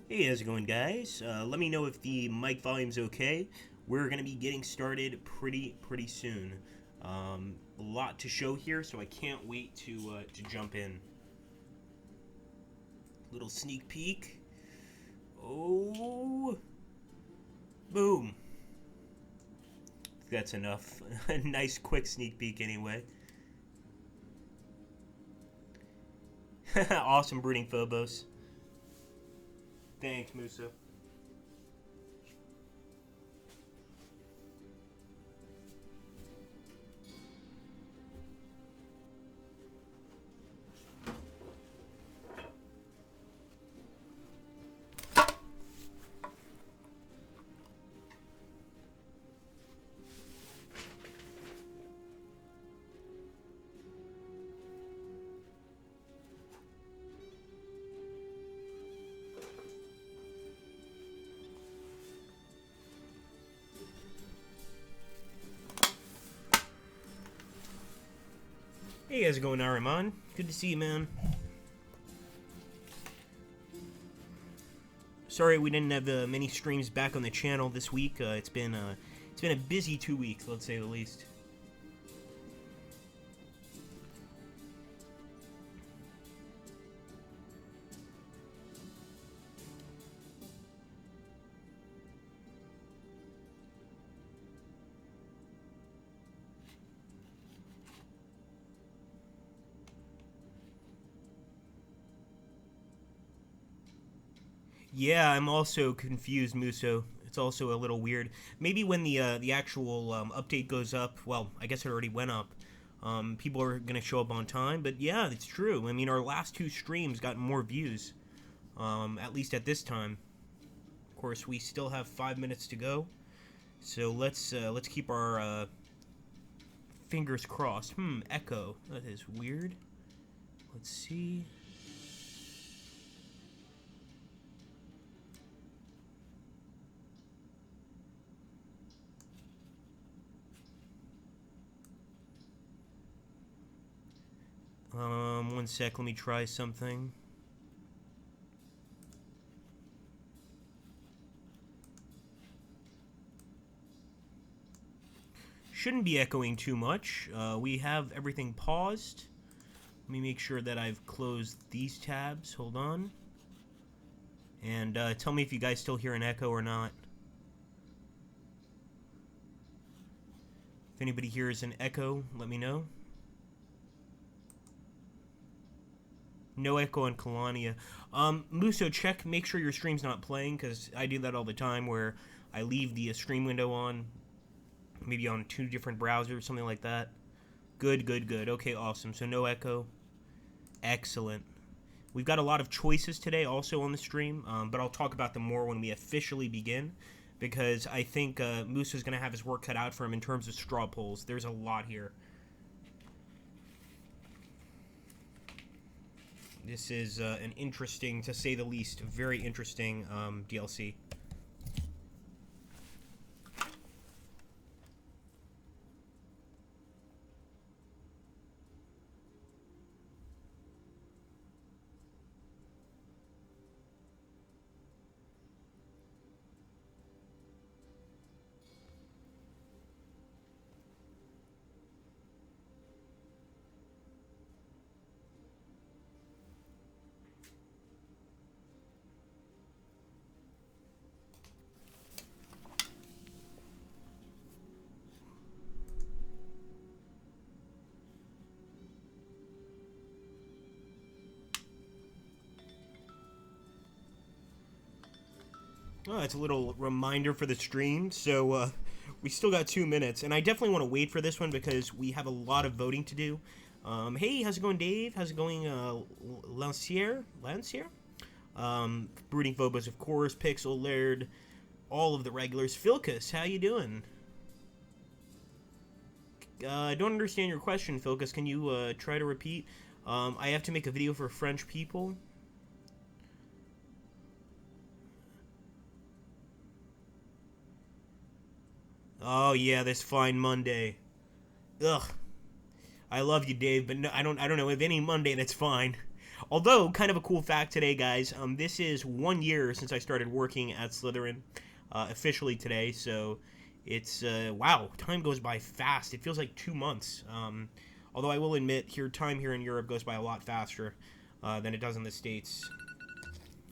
Hey, how's it going, guys? Let me know if the mic volume's okay. We're gonna be getting started pretty soon. A lot to show here, so I can't wait to jump in. Little sneak peek. Oh, boom! That's enough. A nice quick sneak peek, anyway. Awesome brooding Phobos. Thanks, Musa. Hey, how's it going, Ariman? Good to see you, man. Sorry we didn't have many streams back on the channel this week. It's been a busy 2 weeks, let's say the least. Yeah, I'm also confused, Muso. It's also a little weird. Maybe when the actual update goes up, well, I guess it already went up. People are gonna show up on time, but yeah, it's true. I mean, our last two streams got more views, at least at this time. Of course, we still have 5 minutes to go, so let's keep our fingers crossed. Echo. That is weird. Let's see. One sec, let me try something. Shouldn't be echoing too much. We have everything paused. Let me make sure that I've closed these tabs. Hold on. And tell me if you guys still hear an echo or not. If anybody hears an echo, let me know. No echo on Kalania. Muso, check, make sure your stream's not playing, because I do that all the time, where I leave the stream window on, maybe on 2 different browsers, something like that. Good, good, good. Okay, awesome. So no echo. Excellent. We've got a lot of choices today also on the stream, but I'll talk about them more when we officially begin, because I think Muso's going to have his work cut out for him in terms of straw polls. There's a lot here. This is an interesting, to say the least, very interesting DLC. Oh, it's a little reminder for the stream. So we still got 2 minutes, and I definitely want to wait for this one because we have a lot of voting to do. Hey, how's it going, Dave? How's it going, Lancier? Brooding Phobos, of course. Pixel, Laird, all of the regulars. Philcus, how you doing? I don't understand your question, Philcus. Can you try to repeat? I have to make a video for French people. Oh yeah, this fine Monday. Ugh. I love you, Dave, but no, I don't know. If any Monday, that's fine. Although, kind of a cool fact today, guys. This is 1 year since I started working at Slytherin, officially today. So it's wow, time goes by fast. It feels like 2 months. Although I will admit, time here in Europe goes by a lot faster than it does in the States.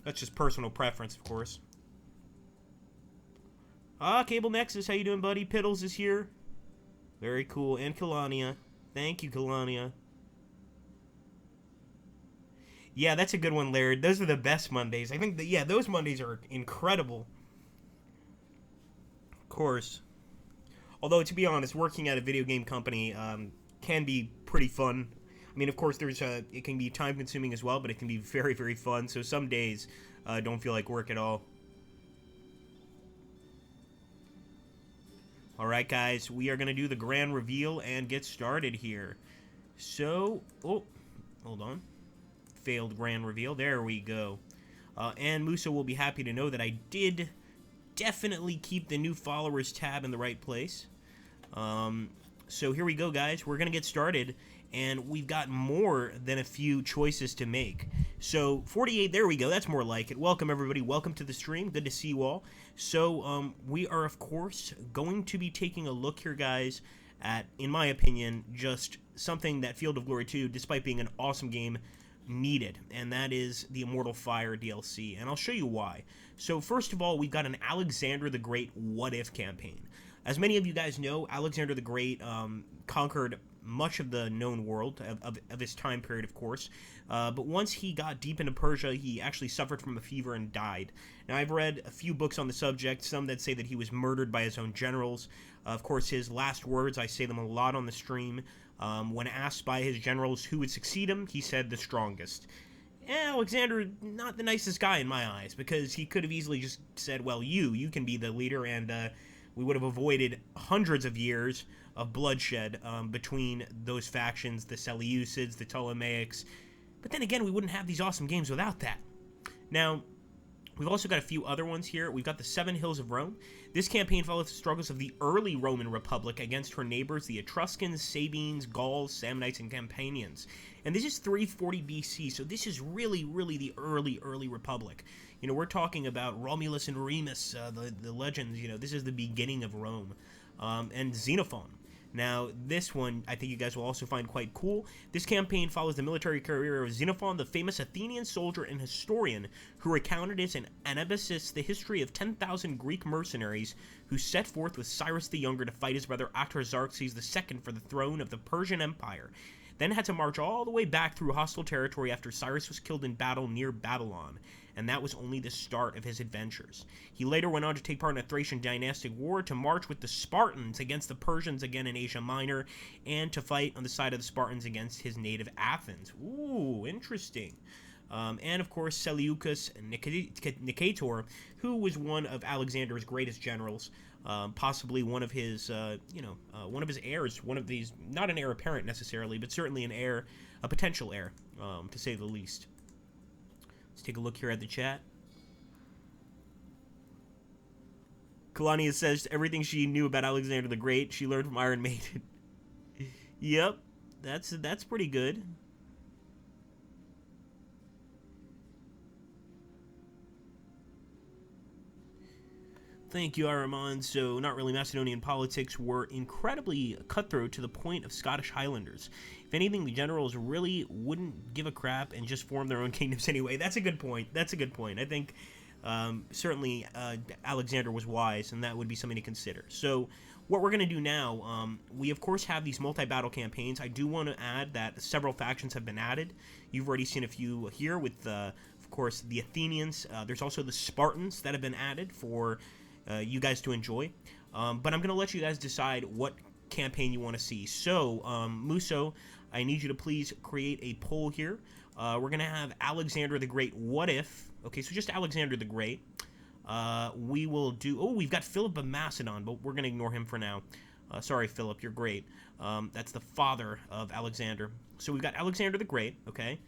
That's just personal preference, of course. Cable Nexus, how you doing, buddy? Piddles is here. Very cool. And Kalania. Thank you, Kalania. Yeah, that's a good one, Laird. Those are the best Mondays. I think yeah, those Mondays are incredible. Of course. Although, to be honest, working at a video game company can be pretty fun. I mean, of course, it can be time-consuming as well, but it can be very, very fun. So some days don't feel like work at all. All right, guys, we are going to do the grand reveal and get started here. So, oh, hold on. Failed grand reveal. There we go. And Musa will be happy to know that I did definitely keep the new followers tab in the right place. So here we go, guys. We're going to get started, and we've got more than a few choices to make. So 48, there we go. That's more like it. Welcome, everybody. Welcome to the stream. Good to see you all. So we are, of course, going to be taking a look here, guys, at, in my opinion, just something that Field of Glory 2, despite being an awesome game, needed, and that is the Immortal Fire DLC, and I'll show you why. So first of all, we've got an Alexander the Great what-if campaign. As many of you guys know, Alexander the Great conquered much of the known world of his time period, of course, but once he got deep into Persia, he actually suffered from a fever and died. Now, I've read a few books on the subject, some that say that he was murdered by his own generals. Of course, his last words, I say them a lot on the stream, when asked by his generals who would succeed him, he said the strongest. Alexander, not the nicest guy in my eyes, because he could have easily just said, well, you can be the leader, and we would have avoided hundreds of years of bloodshed between those factions, the Seleucids, the Ptolemaics. But then again, we wouldn't have these awesome games without that. Now, we've also got a few other ones here. We've got the Seven Hills of Rome. This campaign follows the struggles of the early Roman Republic against her neighbors, the Etruscans, Sabines, Gauls, Samnites, and Campanians. And this is 340 BC, so this is really, really the early Republic. You know, we're talking about Romulus and Remus, the legends. You know, this is the beginning of Rome. And Xenophon. Now, this one, I think you guys will also find quite cool. This campaign follows the military career of Xenophon, the famous Athenian soldier and historian who recounted it in Anabasis, the history of 10,000 Greek mercenaries who set forth with Cyrus the Younger to fight his brother Artaxerxes II for the throne of the Persian Empire, then had to march all the way back through hostile territory after Cyrus was killed in battle near Babylon, and that was only the start of his adventures. He later went on to take part in a Thracian dynastic war, to march with the Spartans against the Persians again in Asia Minor, and to fight on the side of the Spartans against his native Athens. Ooh, interesting. And of course, Seleucus Nicator, who was one of Alexander's greatest generals, possibly one of his, one of his heirs, one of these, not an heir apparent necessarily, but certainly an heir, a potential heir, to say the least. Let's take a look here at the chat. Kalania says everything she knew about Alexander the Great, she learned from Iron Maiden. Yep, that's pretty good. Thank you, Araman. So, not really, Macedonian politics were incredibly cutthroat to the point of Scottish Highlanders. If anything, the generals really wouldn't give a crap and just form their own kingdoms anyway. That's a good point. That's a good point. I think certainly Alexander was wise, and that would be something to consider. So, what we're going to do now, we of course have these multi-battle campaigns. I do want to add that several factions have been added. You've already seen a few here with, of course, the Athenians. There's also the Spartans that have been added for you guys to enjoy. But I'm going to let you guys decide what campaign you want to see. So, Muso, I need you to please create a poll here. We're going to have Alexander the Great, what if? Okay, so just Alexander the Great. We will do... Oh, we've got Philip of Macedon, but we're going to ignore him for now. Sorry, Philip, you're great. That's the father of Alexander. So we've got Alexander the Great, okay?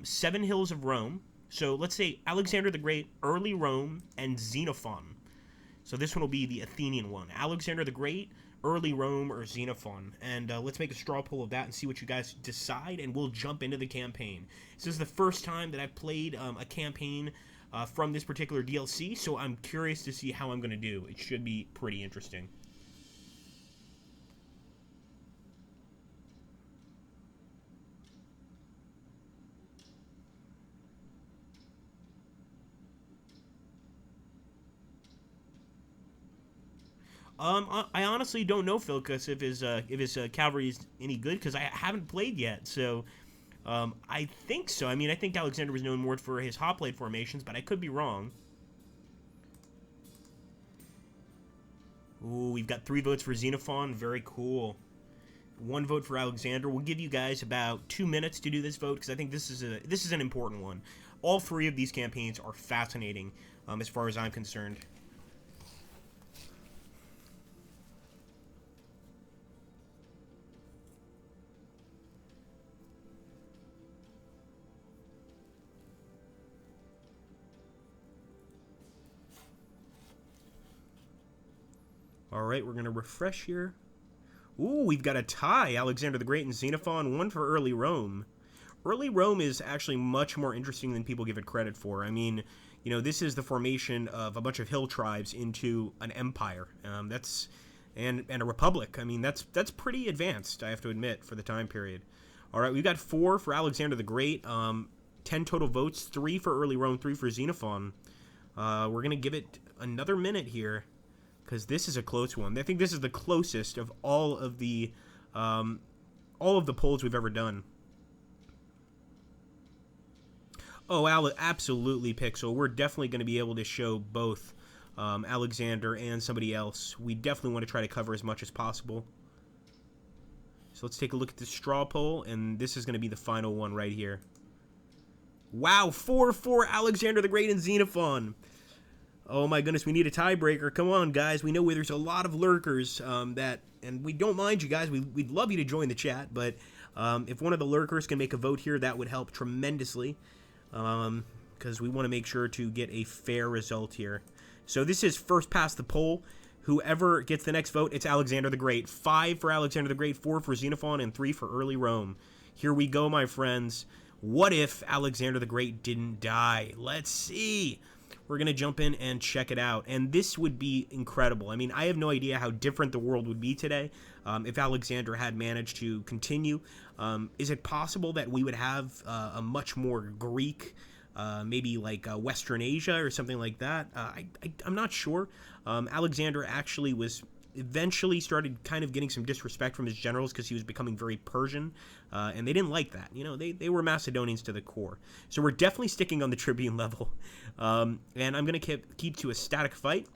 Seven Hills of Rome. So let's say Alexander the Great, early Rome, and Xenophon. So this one will be the Athenian one. Alexander the Great, early Rome or Xenophon. And let's make a straw poll of that and see what you guys decide, and we'll jump into the campaign. This is the first time that I've played a campaign from this particular DLC, so I'm curious to see how I'm going to do. It should be pretty interesting. I honestly don't know, Philcus, if his cavalry is any good, because I haven't played yet. So, I think so. I mean, I think Alexander was known more for his hoplite formations, but I could be wrong. Ooh, we've got 3 votes for Xenophon. Very cool. 1 vote for Alexander. We'll give you guys about 2 minutes to do this vote, because I think this is an important one. All 3 of these campaigns are fascinating, as far as I'm concerned. All right, we're going to refresh here. Ooh, we've got a tie. Alexander the Great and Xenophon, 1 for early Rome. Early Rome is actually much more interesting than people give it credit for. I mean, you know, this is the formation of a bunch of hill tribes into an empire. And a republic. I mean, that's pretty advanced, I have to admit, for the time period. All right, we've got 4 for Alexander the Great, 10 total votes, 3 for early Rome, 3 for Xenophon. We're going to give it another minute here, because this is a close one. I think this is the closest of all of the polls we've ever done. Oh, absolutely, Pixel. We're definitely going to be able to show both Alexander and somebody else. We definitely want to try to cover as much as possible. So let's take a look at the straw poll, and this is going to be the final one right here. Wow, 4-4 Alexander the Great and Xenophon. Oh my goodness, we need a tiebreaker. Come on, guys. We know where there's a lot of lurkers and we don't mind you guys. We'd love you to join the chat, but if one of the lurkers can make a vote here, that would help tremendously, because we want to make sure to get a fair result here. So this is first past the poll. Whoever gets the next vote, it's Alexander the Great. 5 for Alexander the Great, 4 for Xenophon, and 3 for early Rome. Here we go, my friends. What if Alexander the Great didn't die? Let's see. We're going to jump in and check it out. And this would be incredible. I mean, I have no idea how different the world would be today if Alexander had managed to continue. Is it possible that we would have a much more Greek, maybe like Western Asia or something like that? I'm not sure. Alexander actually was eventually started kind of getting some disrespect from his generals because he was becoming very Persian, and they didn't like that. You know, they were Macedonians to the core. So we're definitely sticking on the tribune level, and I'm going to keep to a static fight.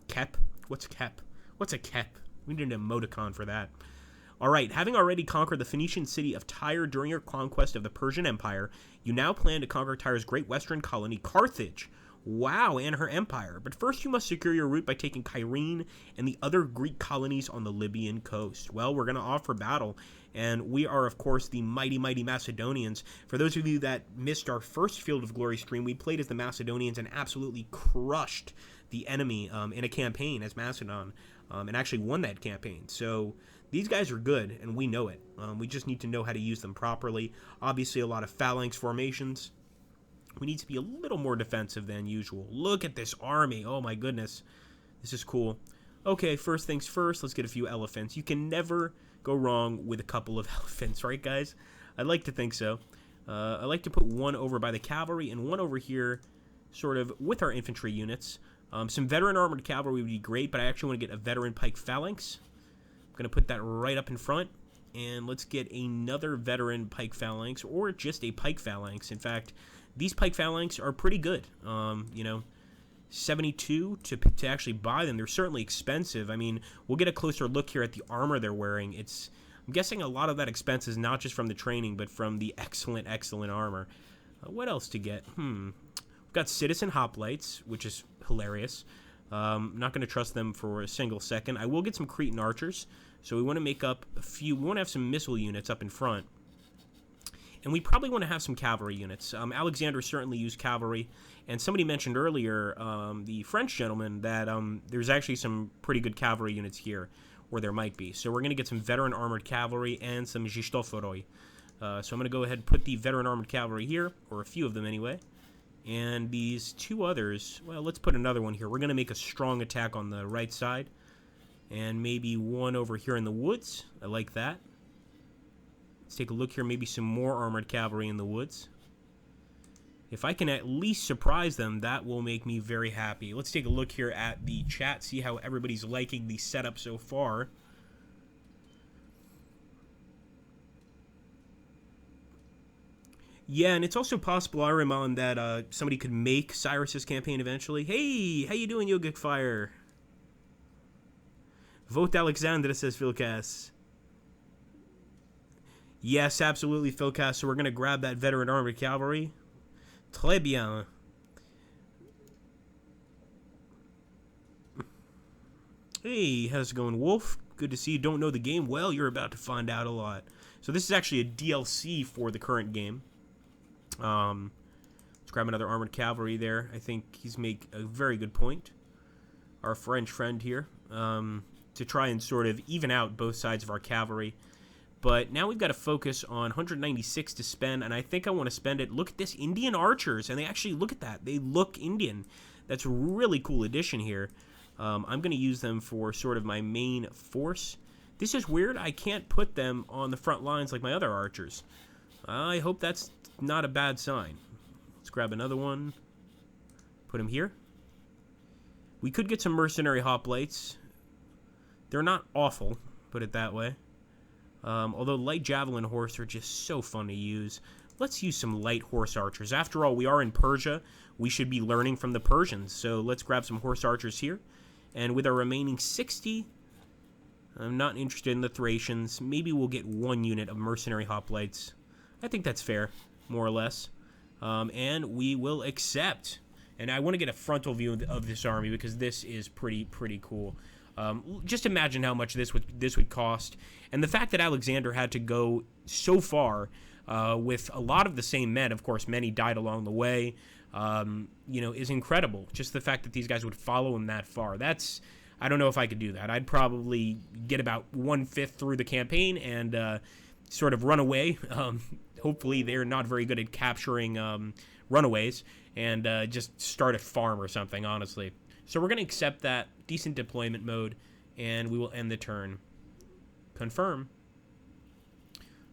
Kep? What's Kep? What's a Kep? We need an emoticon for that. All right, having already conquered the Phoenician city of Tyre during your conquest of the Persian Empire, you now plan to conquer Tyre's great western colony, Carthage. Wow, and her empire. But first you must secure your route by taking Cyrene and the other Greek colonies on the Libyan coast. Well, we're going to offer battle, and we are, of course, the mighty, mighty Macedonians. For those of you that missed our first Field of Glory stream, we played as the Macedonians and absolutely crushed the enemy in a campaign as Macedon, and actually won that campaign. So these guys are good, and we know it. We just need to know how to use them properly. Obviously, a lot of phalanx formations. We need to be a little more defensive than usual. Look at this army. Oh my goodness. This is cool. Okay, first things first, let's get a few elephants. You can never go wrong with a couple of elephants, right guys? I'd like to think so. I like to put one over by the cavalry and one over here sort of with our infantry units. Some veteran armored cavalry would be great, but I actually want to get a veteran Pike Phalanx. I'm going to put that right up in front. And let's get another veteran Pike Phalanx, or just a Pike Phalanx. In fact, these Pike Phalanx are pretty good. You know, 72 to actually buy them. They're certainly expensive. I mean, we'll get a closer look here at the armor they're wearing. I'm guessing a lot of that expense is not just from the training, but from the excellent, excellent armor. What else to get? We've got Citizen Hoplites, which is hilarious. I'm not going to trust them for a single second. I will get some Cretan archers. So we want to make up a few. We want to have some missile units up in front. And we probably want to have some cavalry units. Alexander certainly used cavalry. And somebody mentioned earlier, the French gentleman, that there's actually some pretty good cavalry units here. or there might be. So we're going to get some veteran armored cavalry and some Zhistopheroi. So I'm going to go ahead and put the veteran armored cavalry here, or a few of them anyway. And these two others, well, let's put another one here. We're going to make a strong attack on the right side. And maybe one over here in the woods. I like that. Let's take a look here. Maybe some more armored cavalry in the woods. If I can at least surprise them, that will make me very happy. Let's take a look here at the chat, see how everybody's liking the setup so far. Yeah, and it's also possible, Arimon, that somebody could make Cyrus's campaign eventually. Hey, how you doing, Yogic Fire? Vote Alexandra, says Philcast. Yes, absolutely, Philcast. So we're going to grab that veteran armored cavalry. Très bien. Hey, how's it going, Wolf? Good to see you. Don't know the game? Well, you're about to find out a lot. So this is actually a DLC for the current game. Let's grab another armored cavalry there. I think he's make a very good point. Our French friend here. To try and sort of even out both sides of our cavalry. But now we've got to focus on 196 to spend, and I think I want to spend it. Look at this, Indian archers, and they actually, look at that. They look Indian. That's a really cool addition here. I'm going to use them for sort of my main force. This is weird. I can't put them on the front lines like my other archers. I hope that's not a bad sign. Let's grab another one. Put him here. We could get some mercenary hoplites. They're not awful, put it that way. Although light javelin horse are just so fun to use. Let's use some light horse archers. After all, we are in Persia. We should be learning from the Persians. So let's grab some horse archers here. And with our remaining 60, I'm not interested in the Thracians. Maybe we'll get one unit of mercenary hoplites. I think that's fair, more or less. And we will accept. And I want to get a frontal view of this army because this is pretty cool. Just imagine how much this would cost, and the fact that Alexander had to go so far with a lot of the same men. Of course, many died along the way. Is incredible. Just the fact that these guys would follow him that far. I don't know if I could do that. I'd probably get about 1/5 through the campaign and sort of run away. Hopefully, they're not very good at capturing runaways and just start a farm or something. Honestly. So we're going to accept that, decent deployment mode, and we will end the turn. Confirm.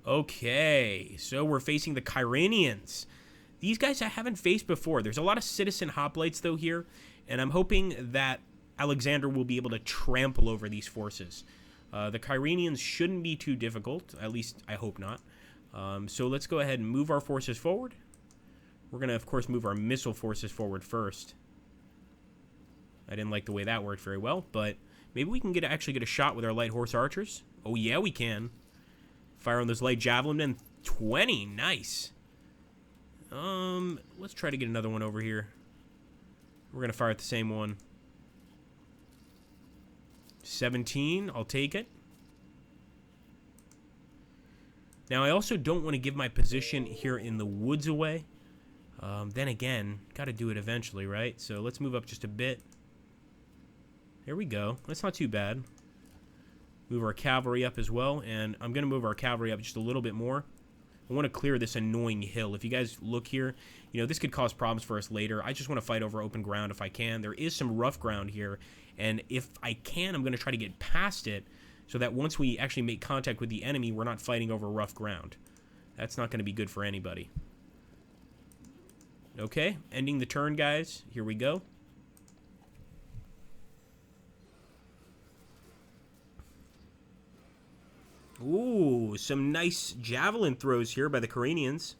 Okay, so we're facing the Iranians. These guys I haven't faced before. There's a lot of citizen hoplites, though, here, and I'm hoping that Alexander will be able to trample over these forces. The Iranians shouldn't be too difficult, at least I hope not. So let's go ahead and move our forces forward. We're going to, of course, move our missile forces forward first. I didn't like the way that worked very well, but maybe we can actually get a shot with our light horse archers. Oh, yeah, we can. Fire on those light javelin men. 20, nice. Let's try to get another one over here. We're going to fire at the same one. 17, I'll take it. Now, I also don't want to give my position here in the woods away. Then again, got to do it eventually, right? So let's move up just a bit. There we go. That's not too bad. Move our cavalry up as well, and I'm going to move our cavalry up just a little bit more. I want to clear this annoying hill. If you guys look here, this could cause problems for us later. I just want to fight over open ground if I can. There is some rough ground here, and if I can, I'm going to try to get past it so that once we actually make contact with the enemy, we're not fighting over rough ground. That's not going to be good for anybody. Okay, ending the turn, guys. Here we go. Ooh, some nice javelin throws here by the Iranians.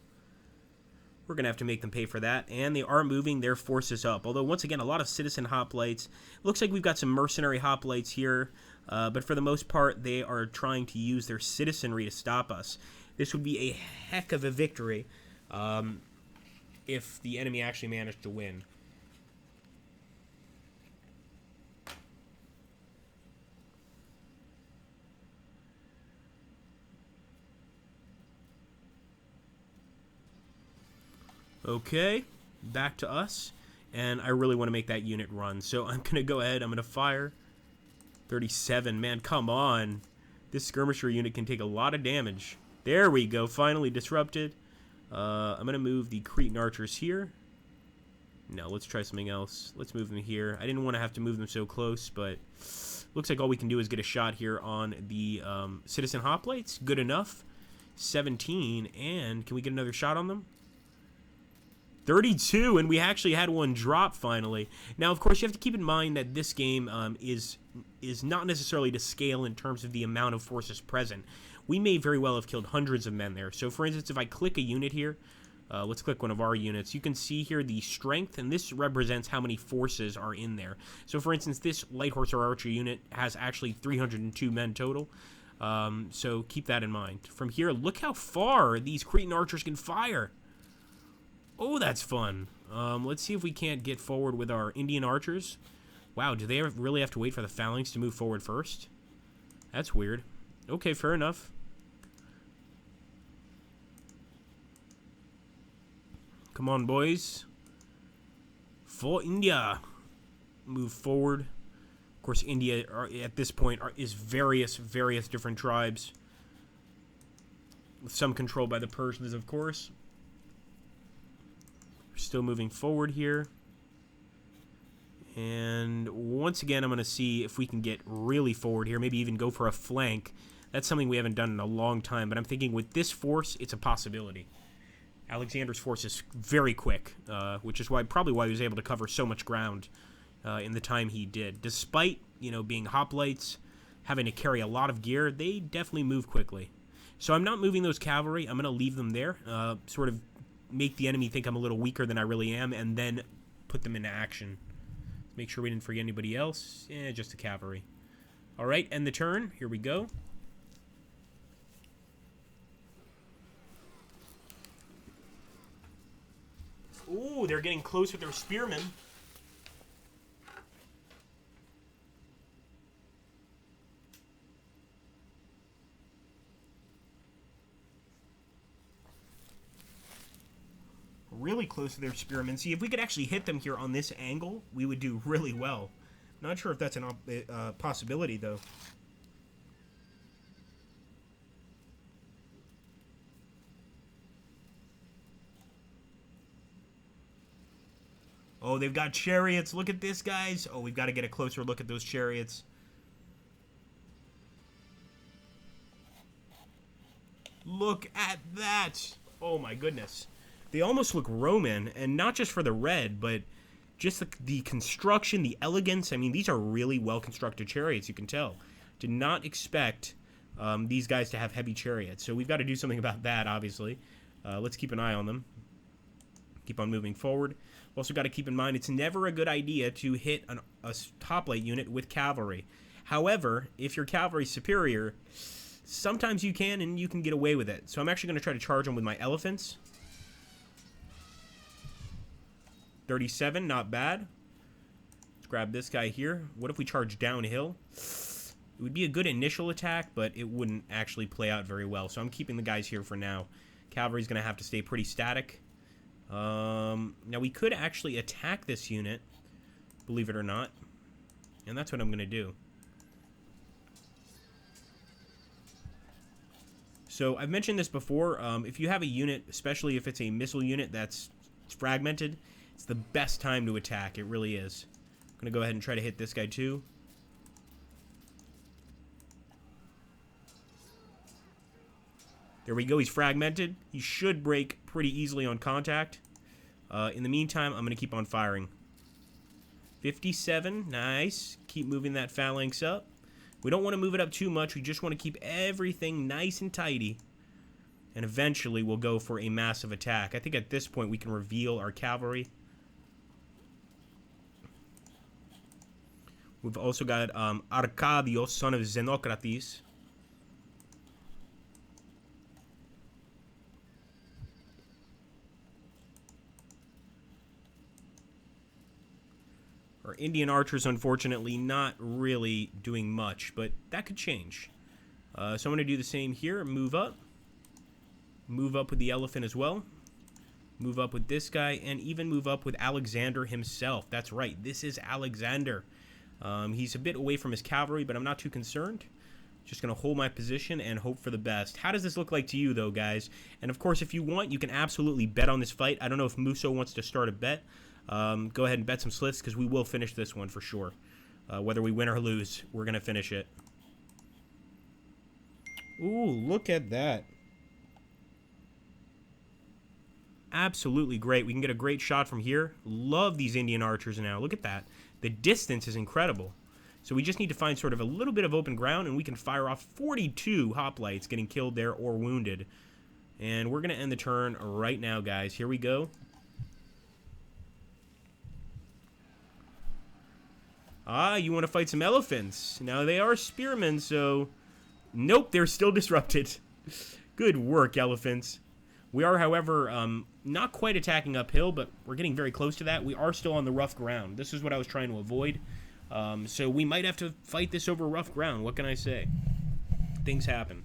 We're going to have to make them pay for that. And they are moving their forces up. Although, once again, a lot of citizen hoplites. Looks like we've got some mercenary hoplites here. But for the most part, they are trying to use their citizenry to stop us. This would be a heck of a victory if the enemy actually managed to win. Okay, back to us, and I really want to make that unit run, so I'm going to go ahead, I'm going to fire. 37. Man, come on. This skirmisher unit can take a lot of damage. There we go. Finally disrupted. I'm going to move the Cretan archers here. No, let's try something else. Let's move them here. I didn't want to have to move them so close, but looks like all we can do is get a shot here on the citizen hoplites. Good enough. 17. And can we get another shot on them? 32, and we actually had one drop finally. Now, of course, you have to keep in mind that this game is not necessarily to scale in terms of the amount of forces present. We may very well have killed hundreds of men there. So, for instance, if I click a unit here, let's click one of our units, you can see here the strength, and this represents how many forces are in there. So, for instance, this light horse or archer unit has actually 302 men total. So keep that in mind. From here, look how far these Cretan archers can fire. Oh, that's fun. Let's see if we can't get forward with our Indian archers. Wow, do they really have to wait for the phalanx to move forward first? That's weird. Okay, fair enough. Come on, boys. For India. Move forward. Of course, India at this point is various different tribes. With some controlled by the Persians, of course. We're still moving forward here. And once again, I'm going to see if we can get really forward here. Maybe even go for a flank. That's something we haven't done in a long time. But I'm thinking with this force, it's a possibility. Alexander's force is very quick, which is probably why he was able to cover so much ground in the time he did. Despite, being hoplites, having to carry a lot of gear, they definitely move quickly. So I'm not moving those cavalry. I'm going to leave them there, sort of make the enemy think I'm a little weaker than I really am, and then put them into action. Make sure we didn't forget anybody else. Just the cavalry. All right, end the turn. Here we go. Ooh, they're getting close with their spearmen. Really close to their spearmen. See, if we could actually hit them here on this angle, we would do really well. Not sure if that's a possibility, though. Oh, they've got chariots. Look at this, guys. Oh, we've got to get a closer look at those chariots. Look at that. Oh, my goodness. They almost look Roman, and not just for the red, but just the construction, the elegance. I mean, these are really well-constructed chariots, you can tell. Did not expect these guys to have heavy chariots. So we've got to do something about that, obviously. Let's keep an eye on them. Keep on moving forward. Also got to keep in mind, it's never a good idea to hit a hoplite unit with cavalry. However, if your cavalry's superior, sometimes you can, and you can get away with it. So I'm actually going to try to charge them with my elephants. 37, not bad. Let's grab this guy here. What if we charge downhill? It would be a good initial attack, but it wouldn't actually play out very well. So I'm keeping the guys here for now. Cavalry's going to have to stay pretty static. Now we could actually attack this unit, believe it or not. And that's what I'm going to do. So I've mentioned this before. If you have a unit, especially if it's a missile unit that's fragmented, it's the best time to attack. It really is. I'm going to go ahead and try to hit this guy too. There we go. He's fragmented. He should break pretty easily on contact. In the meantime, I'm going to keep on firing. 57. Nice. Keep moving that phalanx up. We don't want to move it up too much. We just want to keep everything nice and tidy. And eventually we'll go for a massive attack. I think at this point we can reveal our cavalry. We've also got Arcadios, son of Xenocrates. Our Indian archers, unfortunately, not really doing much, but that could change. So I'm going to do the same here. Move up. Move up with the elephant as well. Move up with this guy, and even move up with Alexander himself. That's right. This is Alexander. He's a bit away from his cavalry, but I'm not too concerned. Just going to hold my position and hope for the best. How does this look like to you, though, guys? And, of course, if you want, you can absolutely bet on this fight. I don't know if Musso wants to start a bet. Go ahead and bet some slits, because we will finish this one for sure. Whether we win or lose, we're going to finish it. Ooh, look at that. Absolutely great. We can get a great shot from here. Love these Indian archers now. Look at that. The distance is incredible. So we just need to find sort of a little bit of open ground, and we can fire off 42 hoplites getting killed there or wounded. And we're going to end the turn right now, guys. Here we go. Ah, you want to fight some elephants. Now, they are spearmen, so... Nope, they're still disrupted. Good work, elephants. We are, however, not quite attacking uphill, but we're getting very close to that. We are still on the rough ground. This is what I was trying to avoid. So we might have to fight this over rough ground. What can I say? Things happen.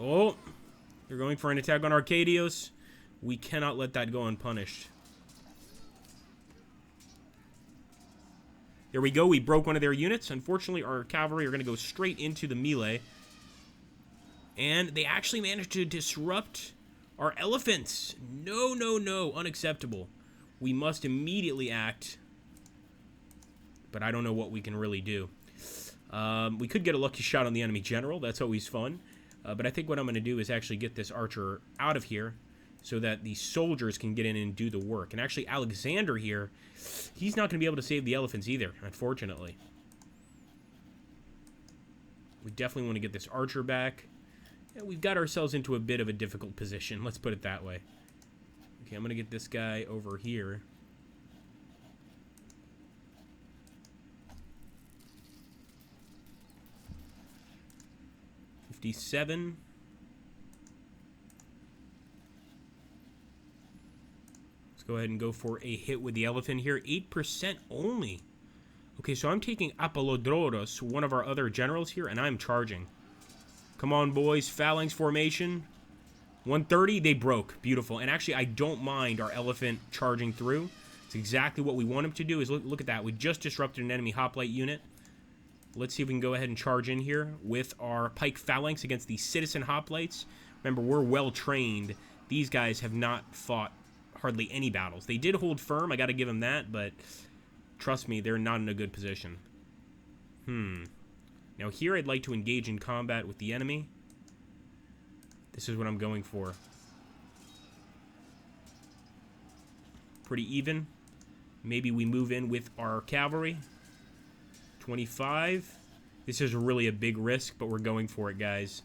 Oh, they're going for an attack on Arcadios. We cannot let that go unpunished. There we go. We broke one of their units. Unfortunately, our cavalry are going to go straight into the melee. And they actually managed to disrupt our elephants. No, no, no. Unacceptable. We must immediately act. But I don't know what we can really do. We could get a lucky shot on the enemy general. That's always fun. But I think what I'm going to do is actually get this archer out of here so that the soldiers can get in and do the work. And actually, Alexander here, he's not going to be able to save the elephants either, unfortunately. We definitely want to get this archer back. Yeah, we've got ourselves into a bit of a difficult position, let's put it that way. Okay, I'm going to get this guy over here. Let's go ahead and go for a hit with the elephant here. 8% only. Okay, so I'm taking Apollodorus, one of our other generals here, and I'm charging. Come on, boys. Phalanx formation. 130, they broke. Beautiful. And actually, I don't mind our elephant charging through. It's exactly what we want him to do. Is look at that. We just disrupted an enemy hoplite unit. Let's see if we can go ahead and charge in here with our Pike Phalanx against the citizen hoplites. Remember, we're well trained. These guys have not fought hardly any battles. They did hold firm, I gotta give them that, but trust me, they're not in a good position. Now here I'd like to engage in combat with the enemy. This is what I'm going for. Pretty even. Maybe we move in with our cavalry. 25. This is really a big risk, but we're going for it, guys.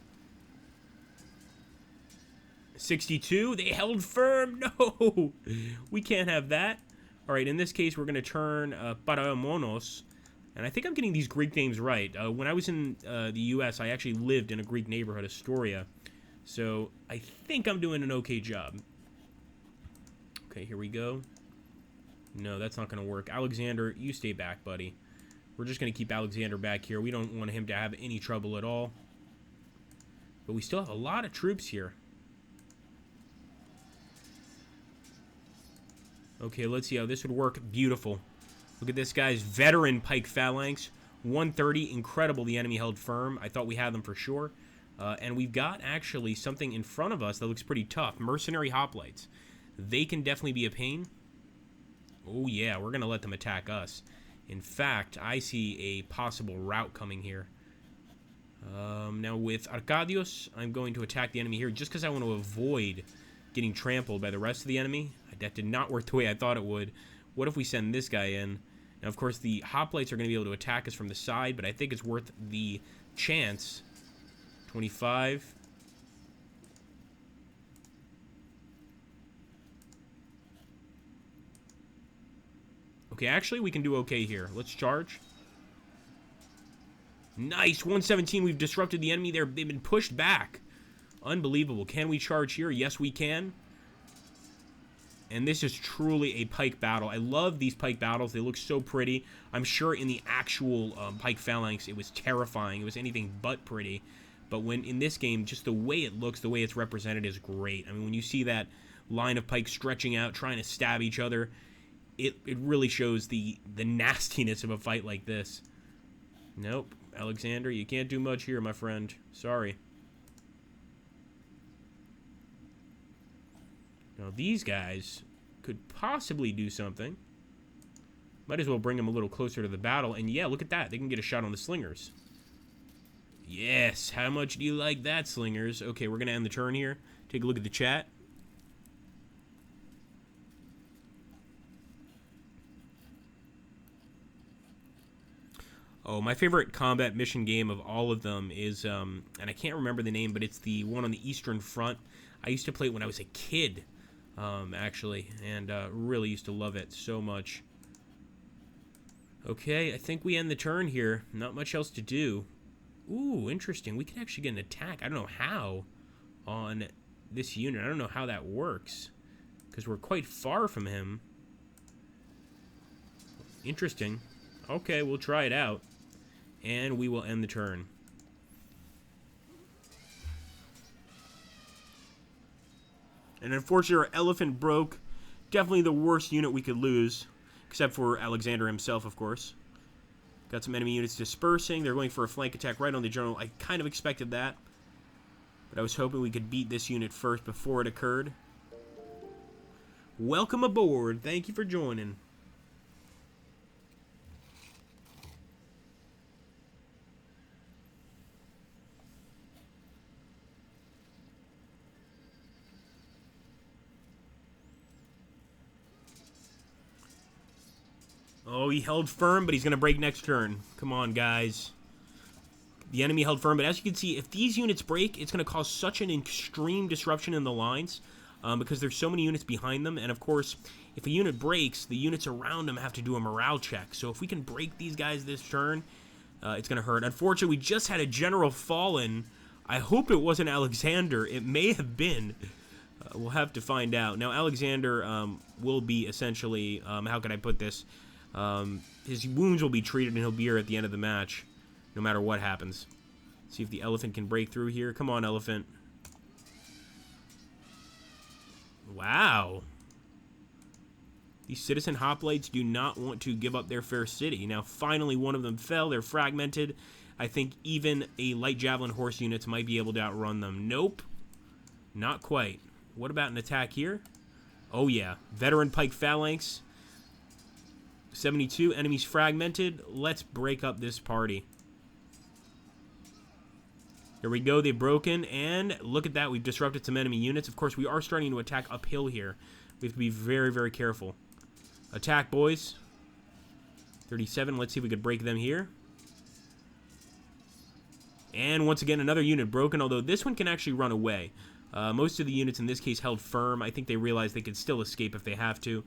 62. They held firm. No! We can't have that. Alright, in this case, we're going to turn Paramonos. And I think I'm getting these Greek names right. When I was in the U.S., I actually lived in a Greek neighborhood, Astoria. So I think I'm doing an okay job. Okay, here we go. No, that's not going to work. Alexander, you stay back, buddy. We're just going to keep Alexander back here. We don't want him to have any trouble at all. But we still have a lot of troops here. Okay, let's see how this would work. Beautiful. Look at this guy's veteran Pike Phalanx. 130, incredible the enemy held firm. I thought we had them for sure. And we've got actually something in front of us that looks pretty tough. Mercenary hoplites. They can definitely be a pain. Oh yeah, we're going to let them attack us. In fact, I see a possible route coming here. Now with Arcadios, I'm going to attack the enemy here just because I want to avoid getting trampled by the rest of the enemy. That did not work the way I thought it would. What if we send this guy in? Now, of course, the hoplites are going to be able to attack us from the side, but I think it's worth the chance. 25. Okay, actually, we can do okay here. Let's charge. Nice, 117. We've disrupted the enemy there. They've been pushed back. Unbelievable. Can we charge here? Yes, we can. And this is truly a pike battle. I love these pike battles. They look so pretty. I'm sure in the actual Pike Phalanx, it was terrifying. It was anything but pretty. But when in this game, just the way it looks, the way it's represented is great. I mean, when you see that line of pikes stretching out, trying to stab each other, it really shows the nastiness of a fight like this. Nope. Alexander, you can't do much here, my friend. Sorry. Now, these guys could possibly do something. Might as well bring them a little closer to the battle. And yeah, look at that. They can get a shot on the slingers. Yes. How much do you like that, slingers? Okay, we're going to end the turn here. Take a look at the chat. Oh, my favorite combat mission game of all of them is, and I can't remember the name, but it's the one on the Eastern Front. I used to play it when I was a kid. Actually, and really used to love it so much. Okay, I think we end the turn here. Not much else to do. Ooh, interesting. We could actually get an attack. I don't know how on this unit. I don't know how that works, because we're quite far from him. Interesting. Okay, we'll try it out, and we will end the turn. And unfortunately, our elephant broke. Definitely the worst unit we could lose, except for Alexander himself, of course. Got some enemy units dispersing. They're going for a flank attack right on the general. I kind of expected that, but I was hoping we could beat this unit first before it occurred. Welcome aboard. Thank you for joining. Oh, he held firm, but he's going to break next turn. Come on, guys. The enemy held firm, but as you can see, if these units break, it's going to cause such an extreme disruption in the lines because there's so many units behind them. And, of course, if a unit breaks, the units around them have to do a morale check. So if we can break these guys this turn, it's going to hurt. Unfortunately, we just had a general fallen. I hope it wasn't Alexander. It may have been. We'll have to find out. Now, Alexander will be essentially, how can I put this? His wounds will be treated and he'll be here at the end of the match, no matter what happens. See if the elephant can break through here. Come on, elephant. Wow. These citizen hoplites do not want to give up their fair city. Now, finally, one of them fell. They're fragmented. I think even a light javelin horse units might be able to outrun them. Nope. Not quite. What about an attack here? Oh, yeah. Veteran Pike Phalanx. 72, enemies fragmented. Let's break up this party. Here we go, they've broken, and look at that, we've disrupted some enemy units. Of course, we are starting to attack uphill here. We have to be very, very careful. Attack, boys. 37, let's see if we could break them here. And once again, another unit broken, although this one can actually run away. Most of the units in this case held firm. I think they realized they could still escape if they have to.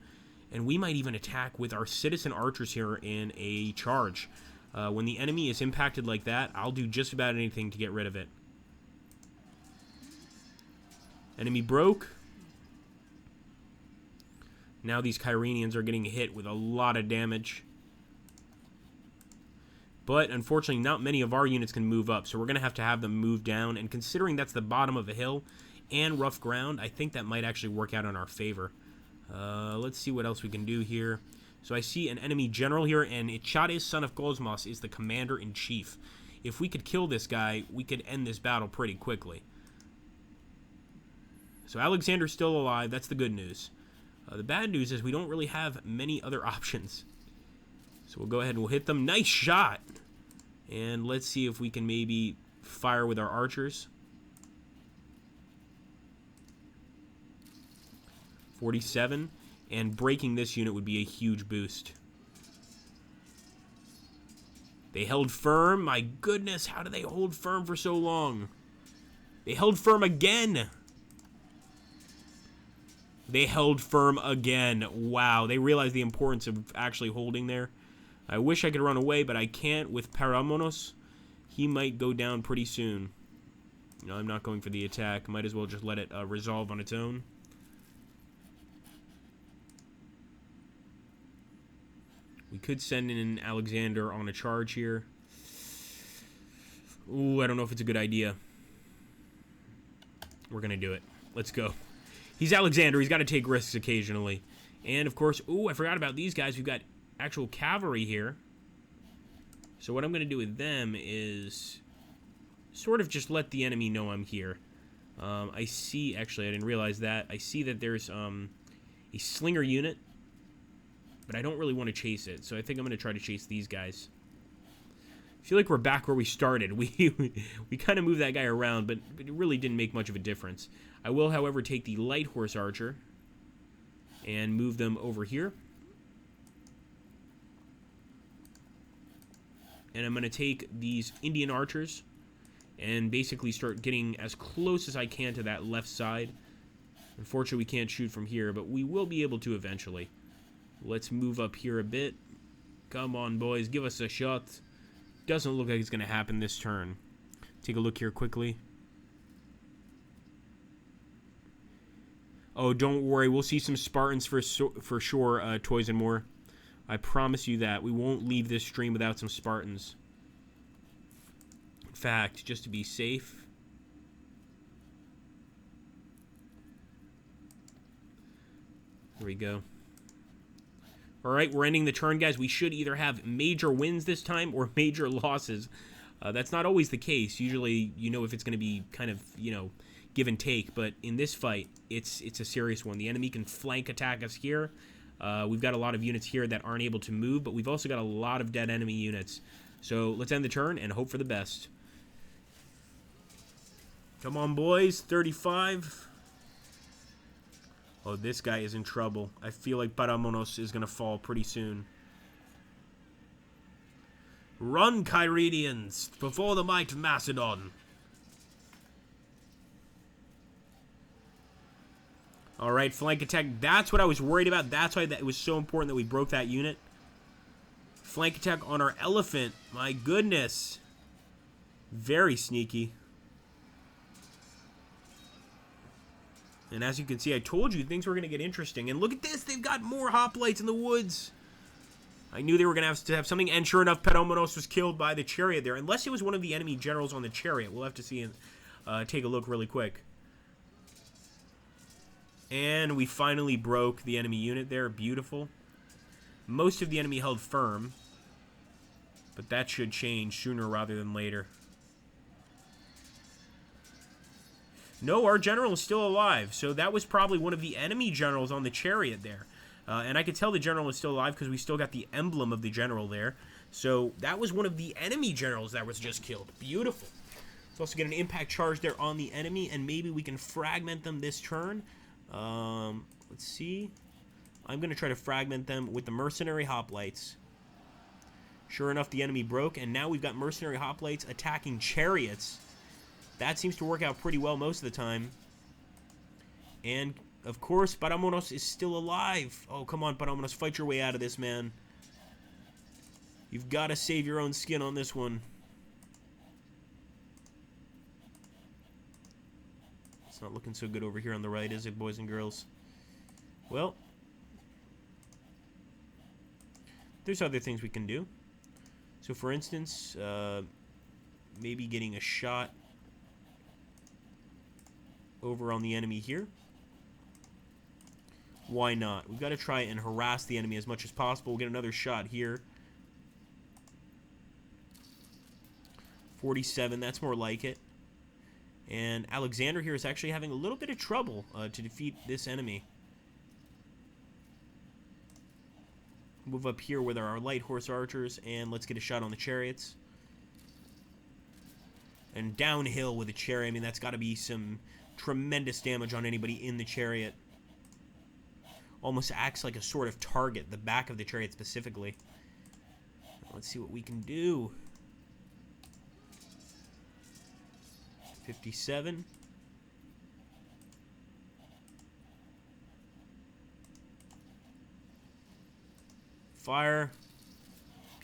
And we might even attack with our citizen archers here in a charge. When the enemy is impacted like that, I'll do just about anything to get rid of it. Enemy broke. Now these Iranians are getting hit with a lot of damage. But unfortunately, not many of our units can move up, so we're going to have them move down. And considering that's the bottom of a hill and rough ground, I think that might actually work out in our favor. Let's see what else we can do here. So I see an enemy general here, and Ichares, son of Cosmos, is the commander-in-chief. If we could kill this guy, we could end this battle pretty quickly. So Alexander's still alive. That's the good news. The bad news is we don't really have many other options. So we'll go ahead and we'll hit them. Nice shot! And let's see if we can maybe fire with our archers. 47, and breaking this unit would be a huge boost. They held firm. My goodness, how do they hold firm for so long? They held firm again. They held firm again. Wow, they realized the importance of actually holding there. I wish I could run away, but I can't with Paramonos. He might go down pretty soon. No, I'm not going for the attack. Might as well just let it resolve on its own. We could send in Alexander on a charge here. Ooh, I don't know if it's a good idea. We're going to do it. Let's go. He's Alexander. He's got to take risks occasionally. And, of course, ooh, I forgot about these guys. We've got actual cavalry here. So what I'm going to do with them is sort of just let the enemy know I'm here. I see, actually, I didn't realize that. I see that there's a slinger unit, but I don't really want to chase it. So I think I'm going to try to chase these guys. I feel like we're back where we started. We kind of moved that guy around, but it really didn't make much of a difference. I will, however, take the light horse archer and move them over here. And I'm going to take these Indian archers and basically start getting as close as I can to that left side. Unfortunately, we can't shoot from here, but we will be able to eventually. Let's move up here a bit. Come on, boys. Give us a shot. Doesn't look like it's going to happen this turn. Take a look here quickly. Oh, don't worry. We'll see some Spartans for sure, Toys and More. I promise you that. We won't leave this stream without some Spartans. In fact, just to be safe. There we go. Alright, we're ending the turn, guys. We should either have major wins this time or major losses. That's not always the case. Usually, you know if it's going to be kind of, you know, give and take. But in this fight, it's a serious one. The enemy can flank attack us here. We've got a lot of units here that aren't able to move, but we've also got a lot of dead enemy units. So let's end the turn and hope for the best. Come on, boys. 35. Oh, this guy is in trouble. I feel like Paramonos is going to fall pretty soon. Run, Kyrenians, before the might of Macedon. Alright, flank attack. That's what I was worried about. That's why it was so important that we broke that unit. Flank attack on our elephant. My goodness. Very sneaky. And as you can see, I told you things were going to get interesting. And look at this. They've got more hoplites in the woods. I knew they were going to have something. And sure enough, Peromonos was killed by the chariot there. Unless it was one of the enemy generals on the chariot. We'll have to see and take a look really quick. And we finally broke the enemy unit there. Beautiful. Most of the enemy held firm. But that should change sooner rather than later. No, our general is still alive. So that was probably one of the enemy generals on the chariot there. And I could tell the general is still alive because we still got the emblem of the general there. So that was one of the enemy generals that was just killed. Beautiful. Let's also get an impact charge there on the enemy. And maybe we can fragment them this turn. Let's see. I'm going to try to fragment them with the mercenary hoplites. Sure enough, the enemy broke. And now we've got mercenary hoplites attacking chariots. That seems to work out pretty well most of the time. And, of course, Paramonos is still alive. Oh, come on, Paramonos. Fight your way out of this, man. You've got to save your own skin on this one. It's not looking so good over here on the right, is it, boys and girls? Well, there's other things we can do. So, for instance, maybe getting a shot over on the enemy here. Why not? We've got to try and harass the enemy as much as possible. We'll get another shot here. 47, that's more like it. And Alexander here is actually having a little bit of trouble to defeat this enemy. Move up here with our light horse archers, and let's get a shot on the chariots. And downhill with a chariot. I mean, that's got to be some tremendous damage on anybody in the chariot. Almost acts like a sort of target, the back of the chariot specifically. Let's see what we can do. 57. Fire.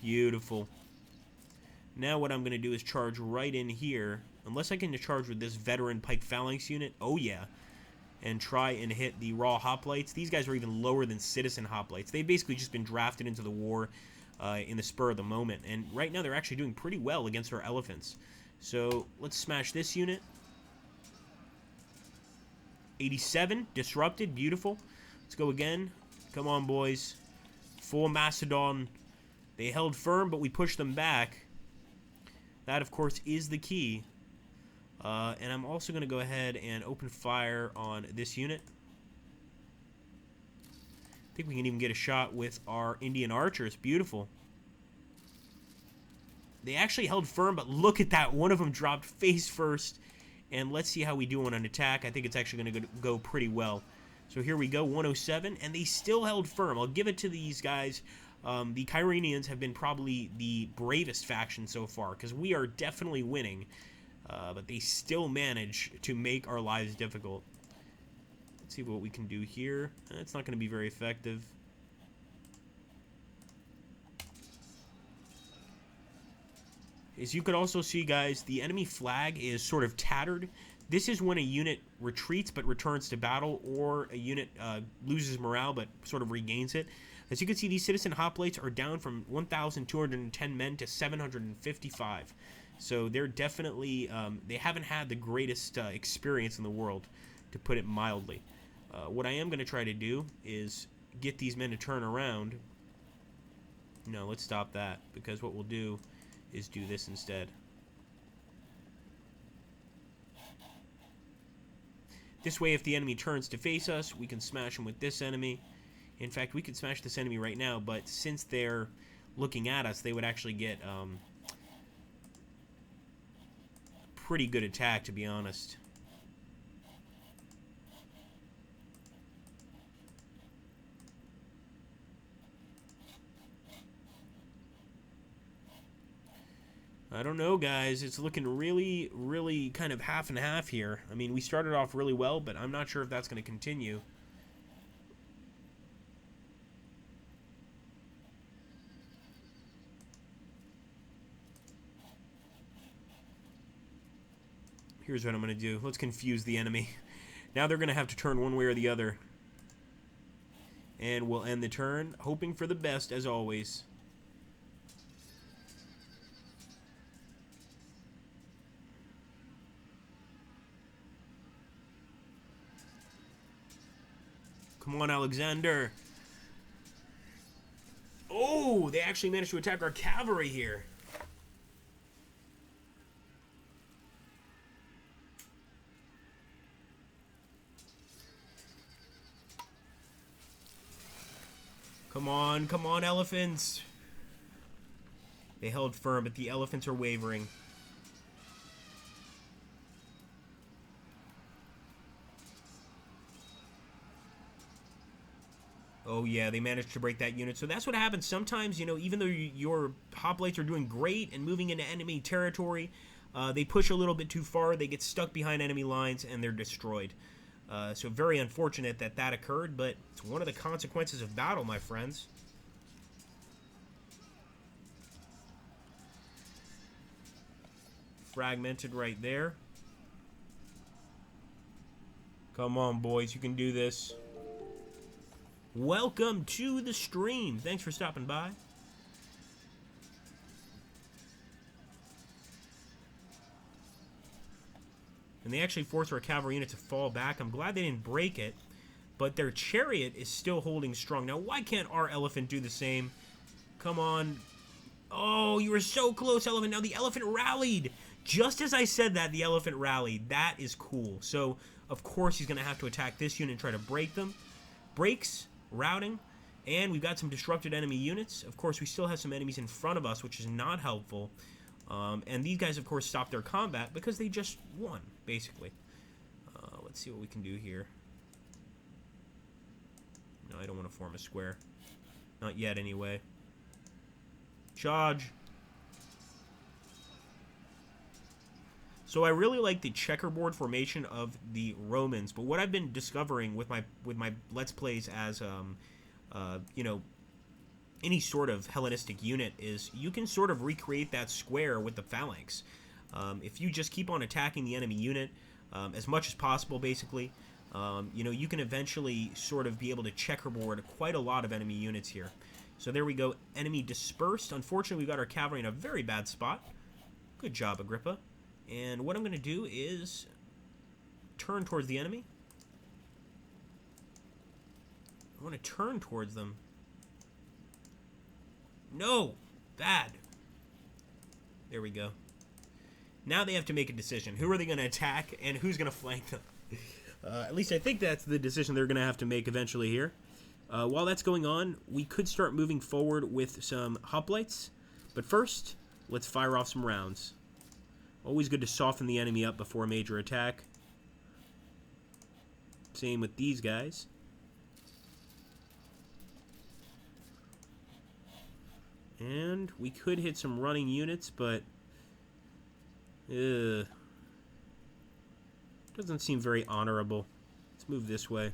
Beautiful. Now what I'm going to do is charge right in here. Unless I can charge with this veteran Pike Phalanx unit. Oh, yeah. And try and hit the raw hoplites. These guys are even lower than citizen hoplites. They've basically just been drafted into the war in the spur of the moment. And right now they're actually doing pretty well against our elephants. So let's smash this unit. 87, disrupted, beautiful. Let's go again. Come on, boys. Full Macedon. They held firm, but we pushed them back. That, of course, is the key. And I'm also going to go ahead and open fire on this unit. I think we can even get a shot with our Indian archers. Beautiful. They actually held firm, but look at that. One of them dropped face first. And let's see how we do on an attack. I think it's actually going to go pretty well. So here we go, 107, and they still held firm. I'll give it to these guys. The Iranians have been probably the bravest faction so far, because we are definitely winning. But they still manage to make our lives difficult. Let's see what we can do here. It's not going to be very effective. As you can also see, guys, the enemy flag is sort of tattered. This is when a unit retreats but returns to battle, or a unit loses morale but sort of regains it. As you can see, these citizen hoplites are down from 1,210 men to 755. So they're definitely, they haven't had the greatest experience in the world, to put it mildly. What I am going to try to do is get these men to turn around. No, let's stop that, because what we'll do is do this instead. This way, if the enemy turns to face us, we can smash him with this enemy. In fact, we could smash this enemy right now, but since they're looking at us, they would actually get a pretty good attack, to be honest. I don't know, guys. It's looking really, really kind of half and half here. I mean, we started off really well, but I'm not sure if that's going to continue. Here's what I'm going to do. Let's confuse the enemy. Now they're going to have to turn one way or the other. And we'll end the turn, hoping for the best, as always. Come on, Alexander. Oh, they actually managed to attack our cavalry here. Come on, elephants. They held firm, but the elephants are wavering. Oh, yeah, they managed to break that unit. So that's what happens sometimes, you know, even though your hoplites are doing great and moving into enemy territory, they push a little bit too far, they get stuck behind enemy lines, and they're destroyed. So very unfortunate that that occurred, but it's one of the consequences of battle, my friends. Fragmented right there. Come on, boys, you can do this. Welcome to the stream. Thanks for stopping by. And they actually forced our cavalry unit to fall back. I'm glad they didn't break it, but their chariot is still holding strong. Now, why can't our elephant do the same? Come on. Oh, you were so close, elephant. Now the elephant rallied. Just as I said that, the elephant rallied. That is cool. So, of course, he's going to have to attack this unit and try to break them. Breaks. Routing, and we've got some disrupted enemy units. Of course, we still have some enemies in front of us, which is not helpful. And these guys, of course, stopped their combat because they just won, basically. Let's see what we can do here. No, I don't want to form a square. Not yet, anyway. Charge. So I really like the checkerboard formation of the Romans, but what I've been discovering with my Let's Plays as you know, any sort of Hellenistic unit is you can sort of recreate that square with the phalanx. If you just keep on attacking the enemy unit as much as possible, basically, you know, you can eventually sort of be able to checkerboard quite a lot of enemy units here. So there we go. Enemy dispersed. Unfortunately, we got our cavalry in a very bad spot. Good job, Agrippa. And what I'm going to do is turn towards the enemy. I want to turn towards them. No! Bad. There we go. Now they have to make a decision. Who are they going to attack, and who's going to flank them? At least I think that's the decision they're going to have to make eventually here. While that's going on, we could start moving forward with some hoplites. But first, let's fire off some rounds. Always good to soften the enemy up before a major attack. Same with these guys. And we could hit some running units, but doesn't seem very honorable. Let's move this way.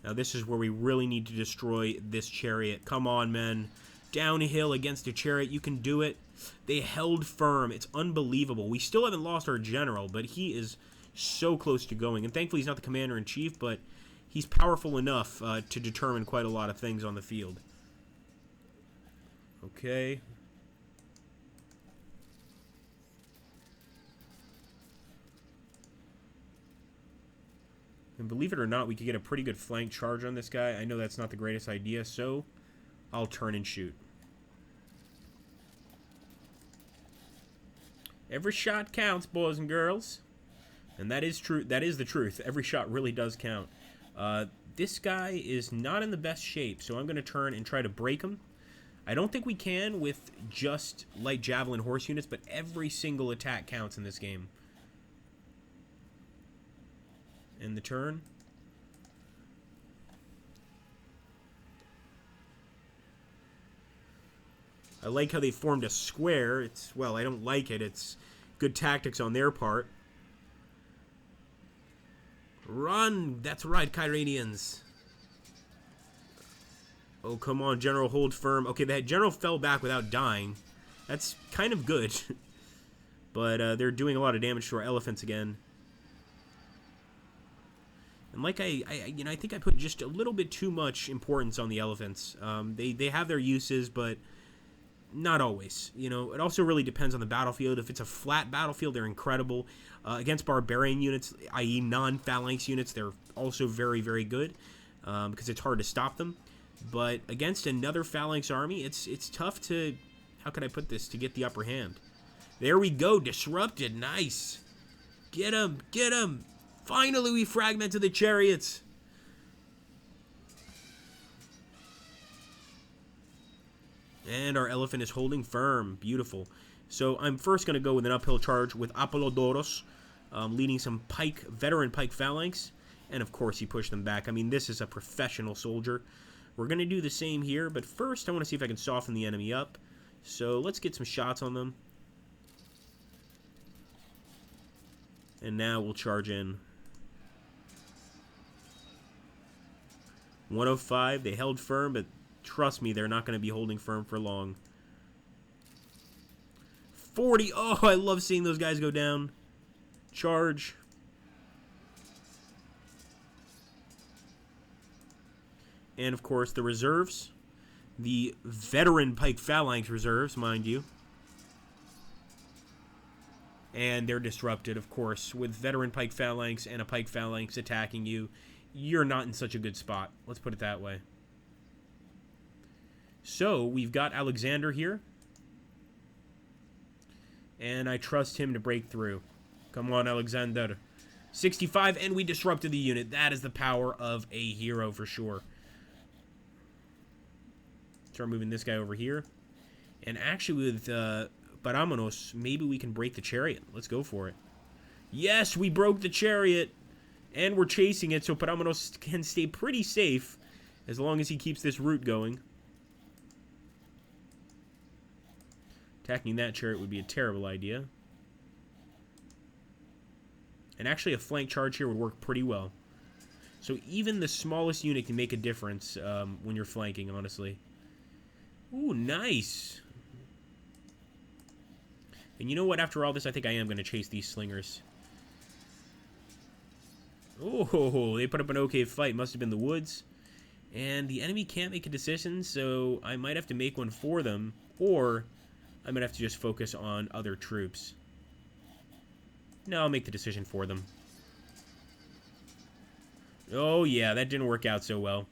Now this is where we really need to destroy this chariot. Come on, men. Downhill against a chariot. You can do it. They held firm. It's unbelievable. We still haven't lost our general, but he is so close to going. And thankfully he's not the commander-in-chief, but he's powerful enough to determine quite a lot of things on the field. Okay. And believe it or not, we could get a pretty good flank charge on this guy. I know that's not the greatest idea, so I'll turn and shoot. Every shot counts, boys and girls. And that is true. That is the truth. Every shot really does count. This guy is not in the best shape, so I'm going to turn and try to break him. I don't think we can with just light javelin horse units, but every single attack counts in this game. And the turn. I like how they formed a square. It's, well, I don't like it. It's good tactics on their part. Run! That's right, Iranians. Oh, come on, General, hold firm. Okay, that General fell back without dying. That's kind of good. But they're doing a lot of damage to our elephants again. And like I think I put just a little bit too much importance on the elephants. They have their uses, but not always. You know, it also really depends on the battlefield. If it's a flat battlefield, they're incredible. Against barbarian units, i.e. non-phalanx units, they're also very, very good because it's hard to stop them. But against another phalanx army, it's tough to, how can I put this, to get the upper hand. There we go, disrupted, nice. Get him, get him. Finally, we fragmented the chariots. And our elephant is holding firm. Beautiful. So I'm first going to go with an uphill charge with Apollodorus, leading some veteran Pike Phalanx. And of course, he pushed them back. I mean, this is a professional soldier. We're going to do the same here, but first I want to see if I can soften the enemy up. So let's get some shots on them. And now we'll charge in. 105, they held firm, but trust me, they're not going to be holding firm for long. 40, oh, I love seeing those guys go down. Charge. And, of course, the reserves. The veteran Pike Phalanx reserves, mind you. And they're disrupted, of course. With veteran Pike Phalanx and a Pike Phalanx attacking you, you're not in such a good spot. Let's put it that way. So, we've got Alexander here. And I trust him to break through. Come on, Alexander. 65, and we disrupted the unit. That is the power of a hero for sure. Start moving this guy over here. And actually with Paramenos, maybe we can break the chariot. Let's go for it. Yes, we broke the chariot. And we're chasing it, so Paramenos can stay pretty safe as long as he keeps this route going. Attacking that chariot would be a terrible idea. And actually a flank charge here would work pretty well. So even the smallest unit can make a difference when you're flanking, honestly. Ooh, nice. And you know what? After all this, I think I am going to chase these slingers. Oh, they put up an okay fight. Must have been the woods. And the enemy can't make a decision, so I might have to make one for them, or I might have to just focus on other troops. No, I'll make the decision for them. Oh yeah, that didn't work out so well.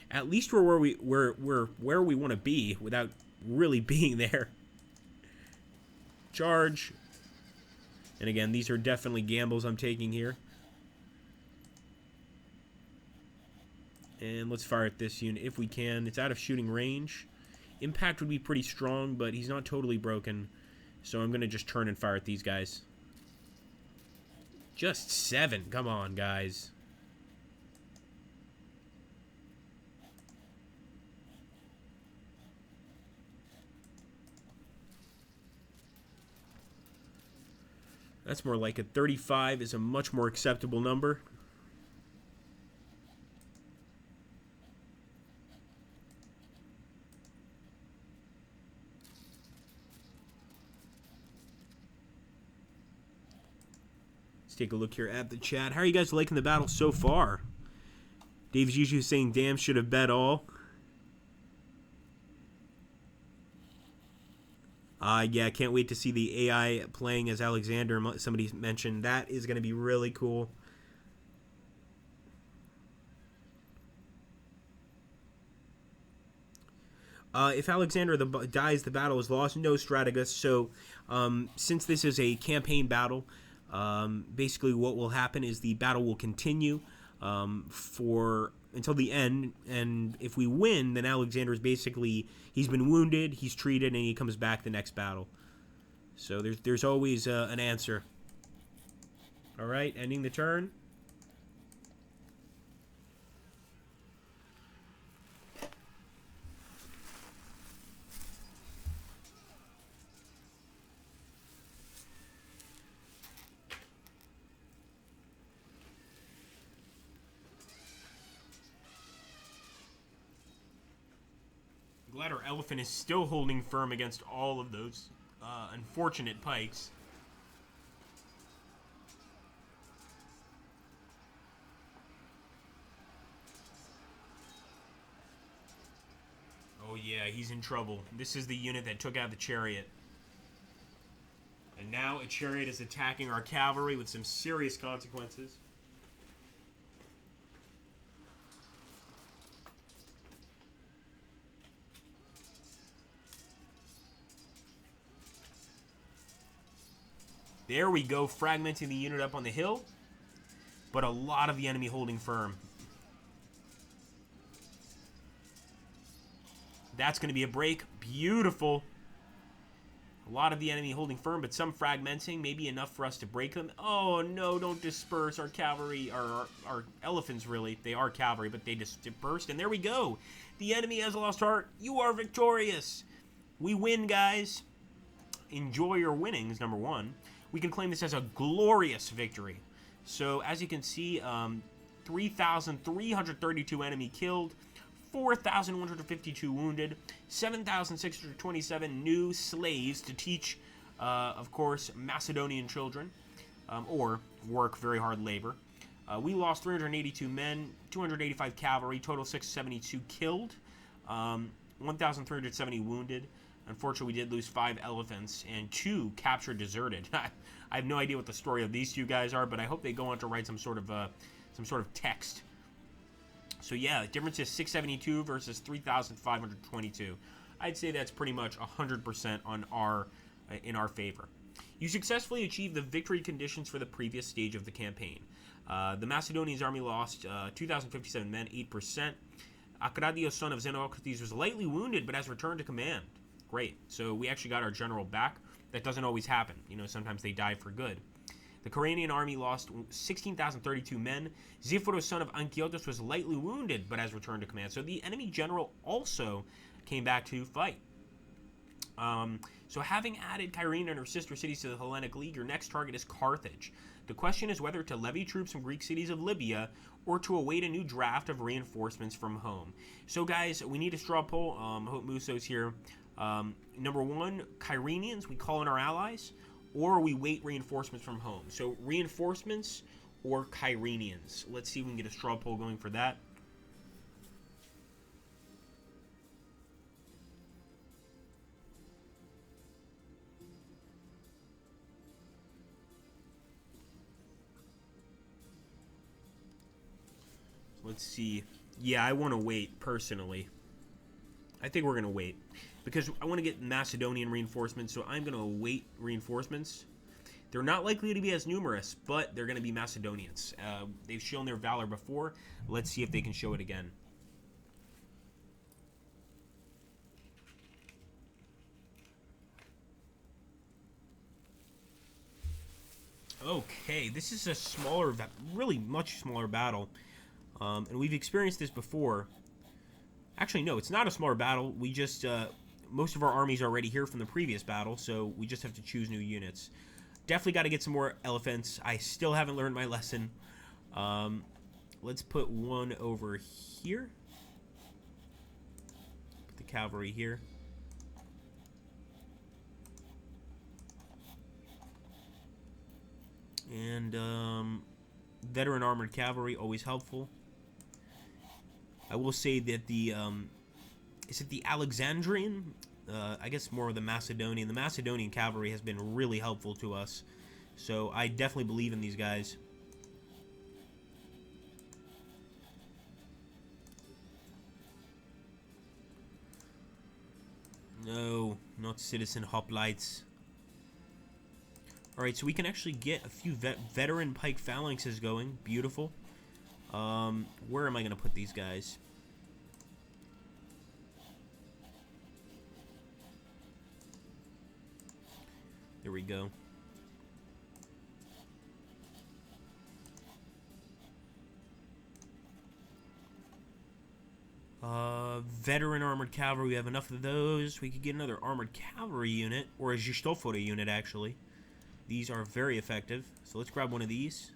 At least we're where we want to be without really being there. Charge. And again, these are definitely gambles I'm taking here. And let's fire at this unit if we can. It's out of shooting range. Impact would be pretty strong, but he's not totally broken. So I'm going to just turn and fire at these guys. Just 7. Come on, guys. That's more like it. 35 is a much more acceptable number. Let's take a look here at the chat. How are you guys liking the battle so far? Dave's usually saying, damn, should have bet all. Yeah, can't wait to see the AI playing as Alexander. Somebody mentioned that is going to be really cool. If Alexander dies, the battle is lost. No, Strategus. So, since this is a campaign battle, basically what will happen is the battle will continue until the end, and if we win, then Alexander is basically, he's been wounded, he's treated, and he comes back the next battle. So there's always an answer. All right, ending the turn. Glad our elephant is still holding firm against all of those unfortunate pikes. Oh yeah, he's in trouble. This is the unit that took out the chariot. And now a chariot is attacking our cavalry with some serious consequences. There we go, fragmenting the unit up on the hill. But a lot of the enemy holding firm. That's going to be a break. Beautiful. A lot of the enemy holding firm, but some fragmenting. Maybe enough for us to break them. Oh, no, don't disperse. Our cavalry, our elephants, really. They are cavalry, but they just dispersed. And there we go. The enemy has lost heart. You are victorious. We win, guys. Enjoy your winnings, number one. We can claim this as a glorious victory. So, as you can see, 3,332 enemy killed, 4,152 wounded, 7,627 new slaves to teach, of course, Macedonian children, or work very hard labor. We lost 382 men, 285 cavalry, total 672 killed, 1,370 wounded. Unfortunately, we did lose 5 elephants and 2 captured deserted. I have no idea what the story of these 2 guys are, but I hope they go on to write some sort of text. So yeah, the difference is 672 versus 3,522. I'd say that's pretty much 100% on in our favor. You successfully achieved the victory conditions for the previous stage of the campaign. The Macedonian army lost 2,057 men, 8%. Akradios, son of Xenocrates, was lightly wounded, but has returned to command. Great. So we actually got our general back. That doesn't always happen. You know, sometimes they die for good. The Iranian army lost 16,032 men. Xiphoros, son of Ankiotos, was lightly wounded, but has returned to command. So the enemy general also came back to fight. So having added Kyrene and her sister cities to the Hellenic League, your next target is Carthage. The question is whether to levy troops from Greek cities of Libya or to await a new draft of reinforcements from home. So guys, we need a straw poll. I hope Muso's here. Number one, Kyrenians, we call in our allies, or we wait reinforcements from home. So reinforcements or Iranians. Let's see if we can get a straw poll going for that. Let's see. Yeah, I want to wait, personally. I think we're going to wait. Because I want to get Macedonian reinforcements, so I'm going to await reinforcements. They're not likely to be as numerous, but they're going to be Macedonians. They've shown their valor before. Let's see if they can show it again. Okay, this is a smaller, really much smaller battle. And we've experienced this before. Actually, no, it's not a smaller battle. We just, most of our armies are already here from the previous battle, so we just have to choose new units. Definitely got to get some more elephants. I still haven't learned my lesson. Let's put one over here. Put the cavalry here. And veteran armored cavalry, always helpful. I will say that the, is it the Alexandrian? I guess more of the Macedonian. The Macedonian cavalry has been really helpful to us. So I definitely believe in these guys. No, not citizen hoplites. Alright, so we can actually get a few veteran Pike Phalanxes going. Beautiful. Where am I going to put these guys? There we go. Veteran armored cavalry, we have enough of those. We could get another armored cavalry unit, or a Gestofore unit, actually. These are very effective. So let's grab one of these.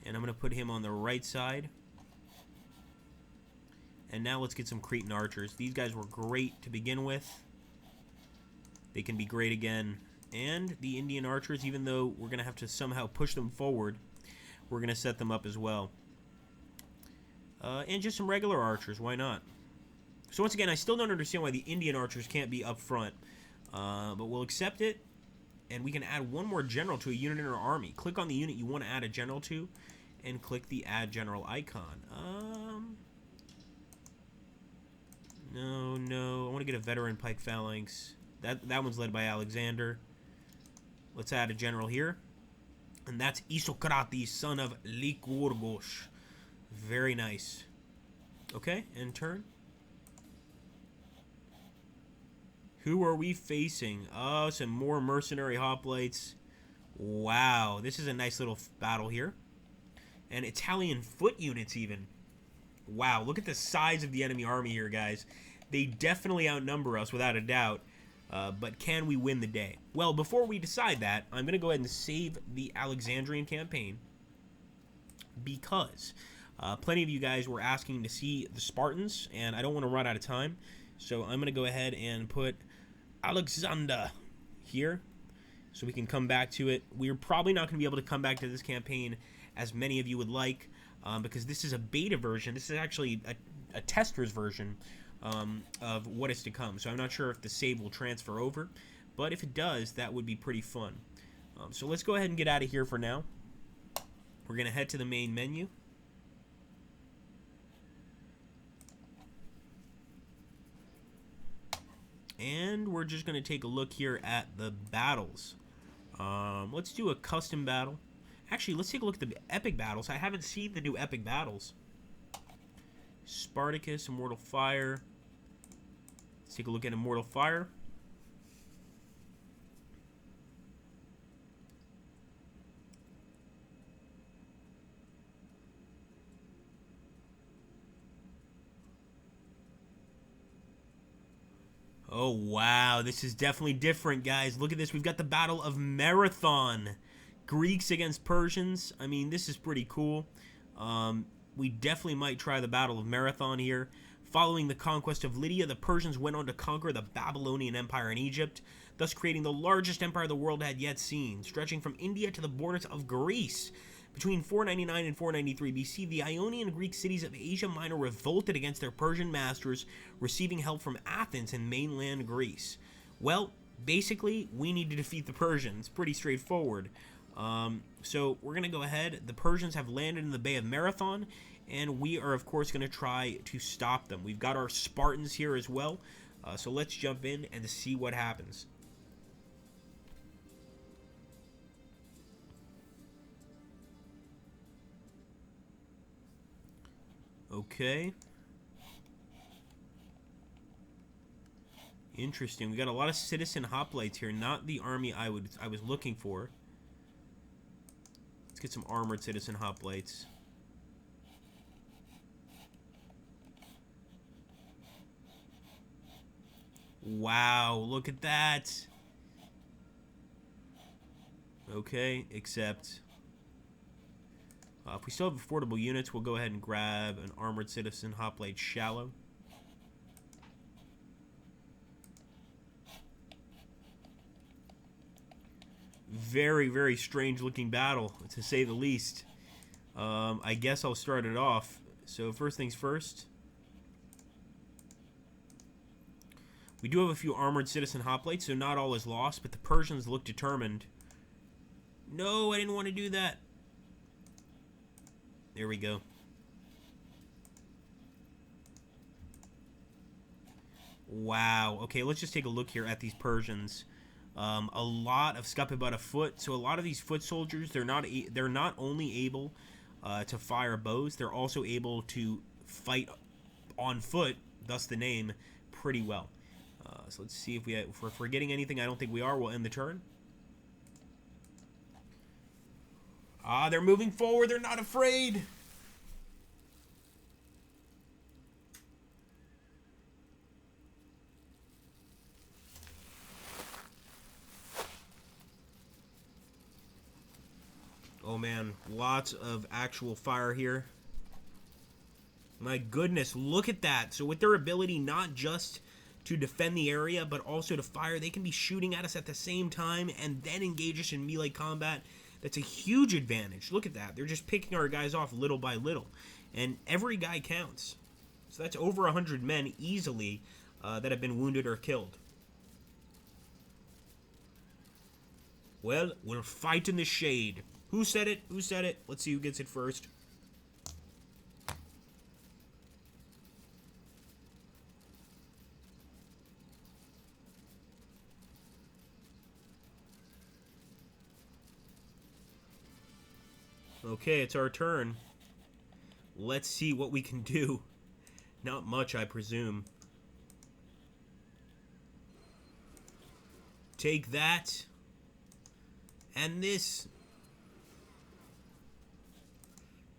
And I'm going to put him on the right side. And now let's get some Cretan archers. These guys were great to begin with. They can be great again. And the Indian archers, even though we're going to have to somehow push them forward, we're going to set them up as well. And just some regular archers, why not? So once again, I still don't understand why the Indian archers can't be up front. But we'll accept it. And we can add one more general to a unit in our army. Click on the unit you want to add a general to, and click the Add General icon. No. I want to get a veteran Pike Phalanx. That one's led by Alexander. Let's add a general here. And that's Isokrates, son of Lykurgos. Very nice. Okay, and turn. Who are we facing? Oh, some more mercenary hoplites. Wow, this is a nice little battle here. And Italian foot units even. Wow, look at the size of the enemy army here, guys. They definitely outnumber us without a doubt. But can we win the day? Well, before we decide that, I'm going to go ahead and save the Alexandrian campaign. Because plenty of you guys were asking to see the Spartans, and I don't want to run out of time. So I'm going to go ahead and put Alexander here, so we can come back to it. We're probably not going to be able to come back to this campaign as many of you would like, because this is a beta version. This is actually a tester's version of what is to come. So I'm not sure if the save will transfer over, but if it does, that would be pretty fun. So let's go ahead and get out of here for now. We're going to head to the main menu. And we're just going to take a look here at the battles. Let's do a custom battle. Actually, let's take a look at the epic battles. I haven't seen the new epic battles. Spartacus, Immortal Fire. Let's take a look at Immortal Fire. Oh, wow. This is definitely different, guys. Look at this. We've got the Battle of Marathon. Greeks against Persians. I mean, this is pretty cool. We definitely might try the Battle of Marathon here. Following the conquest of Lydia, the Persians went on to conquer the Babylonian Empire in Egypt, thus creating the largest empire the world had yet seen, stretching from India to the borders of Greece. Between 499 and 493 BC, the Ionian Greek cities of Asia Minor revolted against their Persian masters, receiving help from Athens and mainland Greece. Well, basically, we need to defeat the Persians. Pretty straightforward. So we're going to go ahead. The Persians have landed in the Bay of Marathon, and we are, of course, going to try to stop them. We've got our Spartans here as well, so let's jump in and see what happens. Okay. Interesting. We got a lot of citizen hoplites here, not the army I was looking for. Let's get some armored citizen hoplites. Wow, look at that. Okay, except if we still have affordable units, we'll go ahead and grab an armored citizen hoplite shallow. Very, very strange looking battle, to say the least. I guess I'll start it off. So first things first. We do have a few armored citizen hoplites, so not all is lost, but the Persians look determined. No, I didn't want to do that. There we go. Wow. Okay, let's just take a look here at these Persians. A lot of scupping afoot. So a lot of these foot soldiers, they're not only able to fire bows, they're also able to fight on foot, thus the name, pretty well. So let's see if we're forgetting anything. I don't think we are. We'll end the turn. They're moving forward. They're not afraid. Oh man, lots of actual fire here. My goodness, look at that. So with their ability not just to defend the area, but also to fire, they can be shooting at us at the same time and then engage us in melee combat. That's a huge advantage. Look at that. They're just picking our guys off little by little. And every guy counts. So that's over 100 men easily that have been wounded or killed. Well, we'll fight in the shade. Who said it? Who said it? Let's see who gets it first. Okay, it's our turn. Let's see what we can do. Not much, I presume. Take that. And this.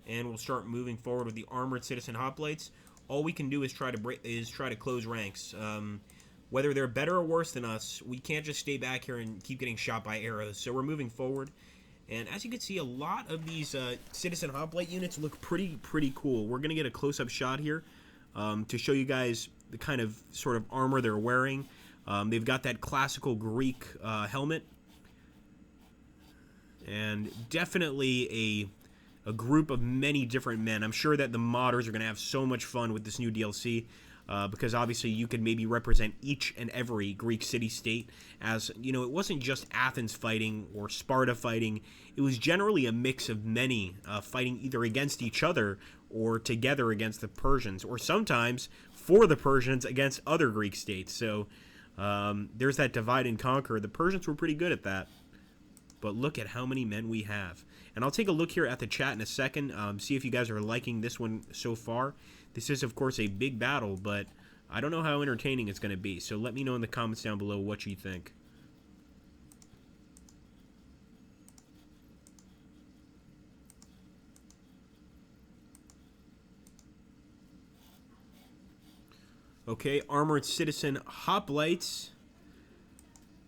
And we'll start moving forward with the armored citizen hoplites. All we can do is try to close ranks. Whether they're better or worse than us, we can't just stay back here and keep getting shot by arrows. So we're moving forward. And as you can see, a lot of these citizen hoplite units look pretty cool. We're going to get a close-up shot here to show you guys the kind of sort of armor they're wearing. They've got that classical Greek helmet. And definitely a group of many different men. I'm sure that the modders are going to have so much fun with this new DLC. Because obviously you could maybe represent each and every Greek city-state as, you know, it wasn't just Athens fighting or Sparta fighting. It was generally a mix of many fighting either against each other or together against the Persians, or sometimes for the Persians against other Greek states. So there's that divide and conquer. The Persians were pretty good at that. But look at how many men we have. And I'll take a look here at the chat in a second, see if you guys are liking this one so far. This is, of course, a big battle, but I don't know how entertaining it's going to be. So let me know in the comments down below what you think. Okay, armored citizen hoplites.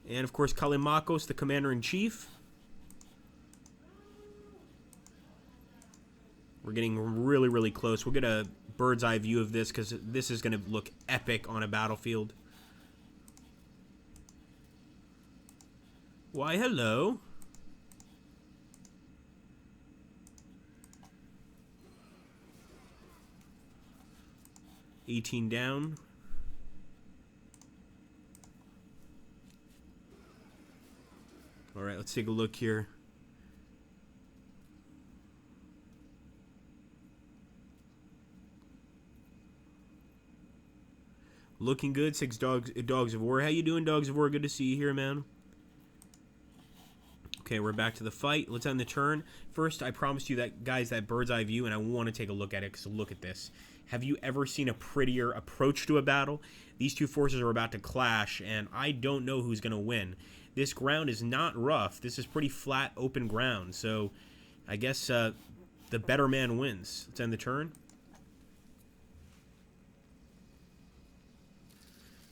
And, of course, Callimachos, the commander-in-chief. We're getting really close. We'll get a bird's eye view of this because this is going to look epic on a battlefield. Why, hello. 18 down. All right, let's take a look here. Looking good. 6 dogs of war. How you doing, dogs of war? Good to see you here, man. Okay, we're back to the fight. Let's end the turn. First, I promised you that, guys, that bird's eye view, and I want to take a look at it, because look at this. Have you ever seen a prettier approach to a battle? These two forces are about to clash, and I don't know who's going to win. This ground is not rough. This is pretty flat, open ground, so I guess the better man wins. Let's end the turn.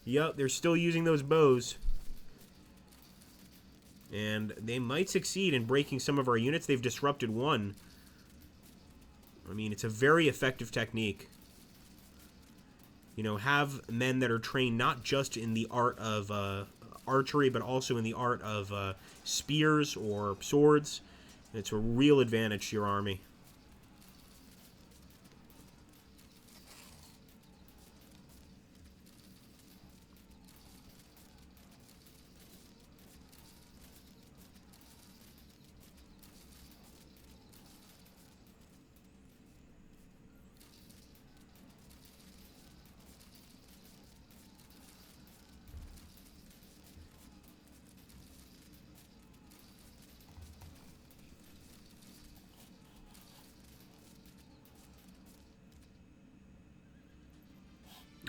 Yup, they're still using those bows. And they might succeed in breaking some of our units. They've disrupted one. I mean, it's a very effective technique. You know, have men that are trained not just in the art of archery, but also in the art of spears or swords. It's a real advantage to your army.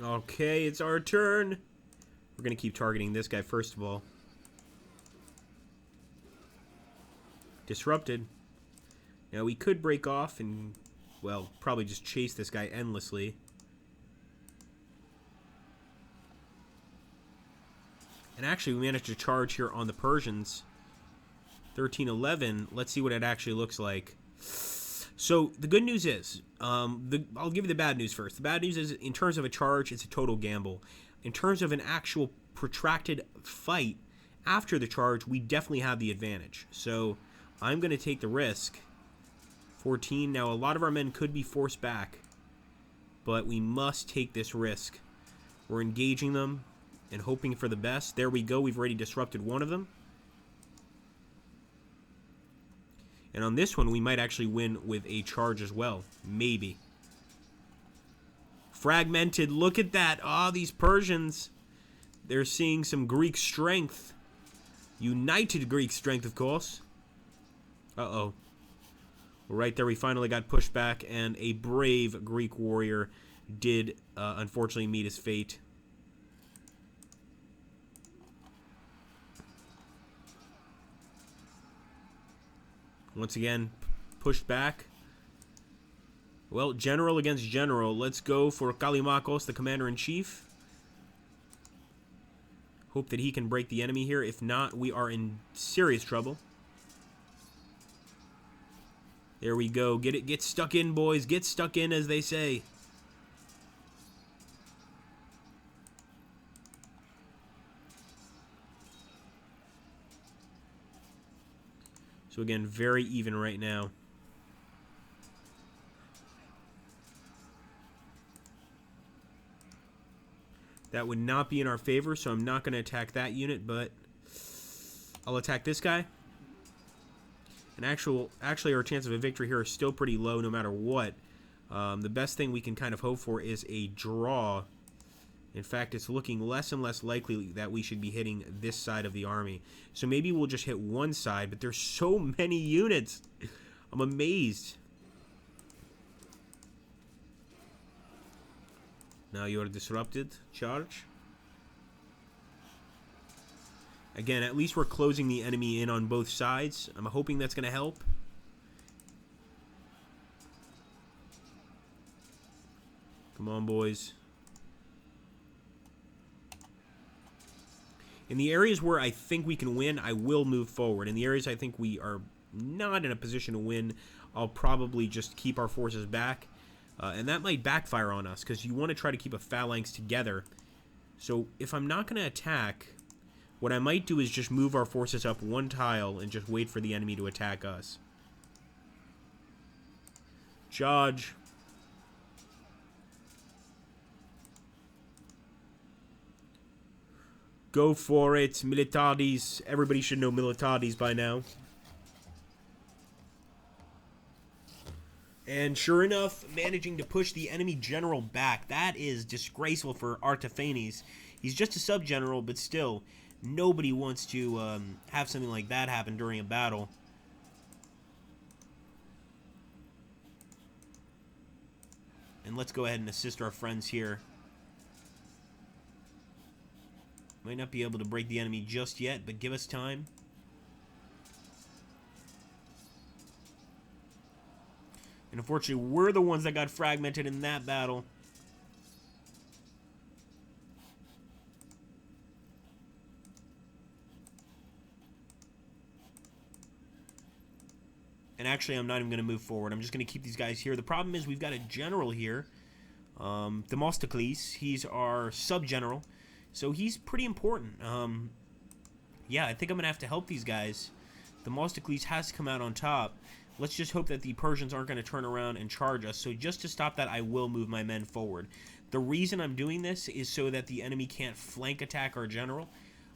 Okay, it's our turn. We're going to keep targeting this guy first of all. Disrupted. Now, we could break off and, well, probably just chase this guy endlessly. And actually, we managed to charge here on the Persians. 13-11. Let's see what it actually looks like. So, the good news is, I'll give you the bad news first. The bad news is, in terms of a charge, it's a total gamble. In terms of an actual protracted fight after the charge, we definitely have the advantage. So, I'm going to take the risk. 14. Now, a lot of our men could be forced back, but we must take this risk. We're engaging them and hoping for the best. There we go. We've already disrupted one of them. And on this one, we might actually win with a charge as well. Maybe. Fragmented. Look at that. Ah, these Persians. They're seeing some Greek strength. United Greek strength, of course. Uh-oh. Right there, we finally got pushed back, and a brave Greek warrior did, unfortunately, meet his fate. Once again, pushed back. Well, general against general. Let's go for Callimachos, the commander-in-chief. Hope that he can break the enemy here. If not, we are in serious trouble. There we go. Get it. Get stuck in, boys. Get stuck in, as they say. So again, very even right now. That would not be in our favor, so I'm not going to attack that unit, but I'll attack this guy. And actually, our chance of a victory here is still pretty low no matter what. The best thing we can kind of hope for is a draw. In fact, it's looking less and less likely that we should be hitting this side of the army. So maybe we'll just hit one side, but there's so many units. I'm amazed. Now you are disrupted. Charge. Again, at least we're closing the enemy in on both sides. I'm hoping that's going to help. Come on, boys. In the areas where I think we can win, I will move forward. In the areas I think we are not in a position to win, I'll probably just keep our forces back. And that might backfire on us, because you want to try to keep a phalanx together. So if I'm not going to attack, what I might do is just move our forces up one tile and just wait for the enemy to attack us. Charge. Go for it. Militares. Everybody should know militares by now. And sure enough, managing to push the enemy general back. That is disgraceful for Artaphanes. He's just a sub-general, but still, nobody wants to have something like that happen during a battle. And let's go ahead and assist our friends here. Might not be able to break the enemy just yet, but give us time. And unfortunately, we're the ones that got fragmented in that battle. And actually, I'm not even going to move forward. I'm just going to keep these guys here. The problem is we've got a general here. Themistocles. He's our sub-general. So he's pretty important. Yeah, I think I'm going to have to help these guys. Themistocles has to come out on top. Let's just hope that the Persians aren't going to turn around and charge us. So just to stop that, I will move my men forward. The reason I'm doing this is so that the enemy can't flank attack our general.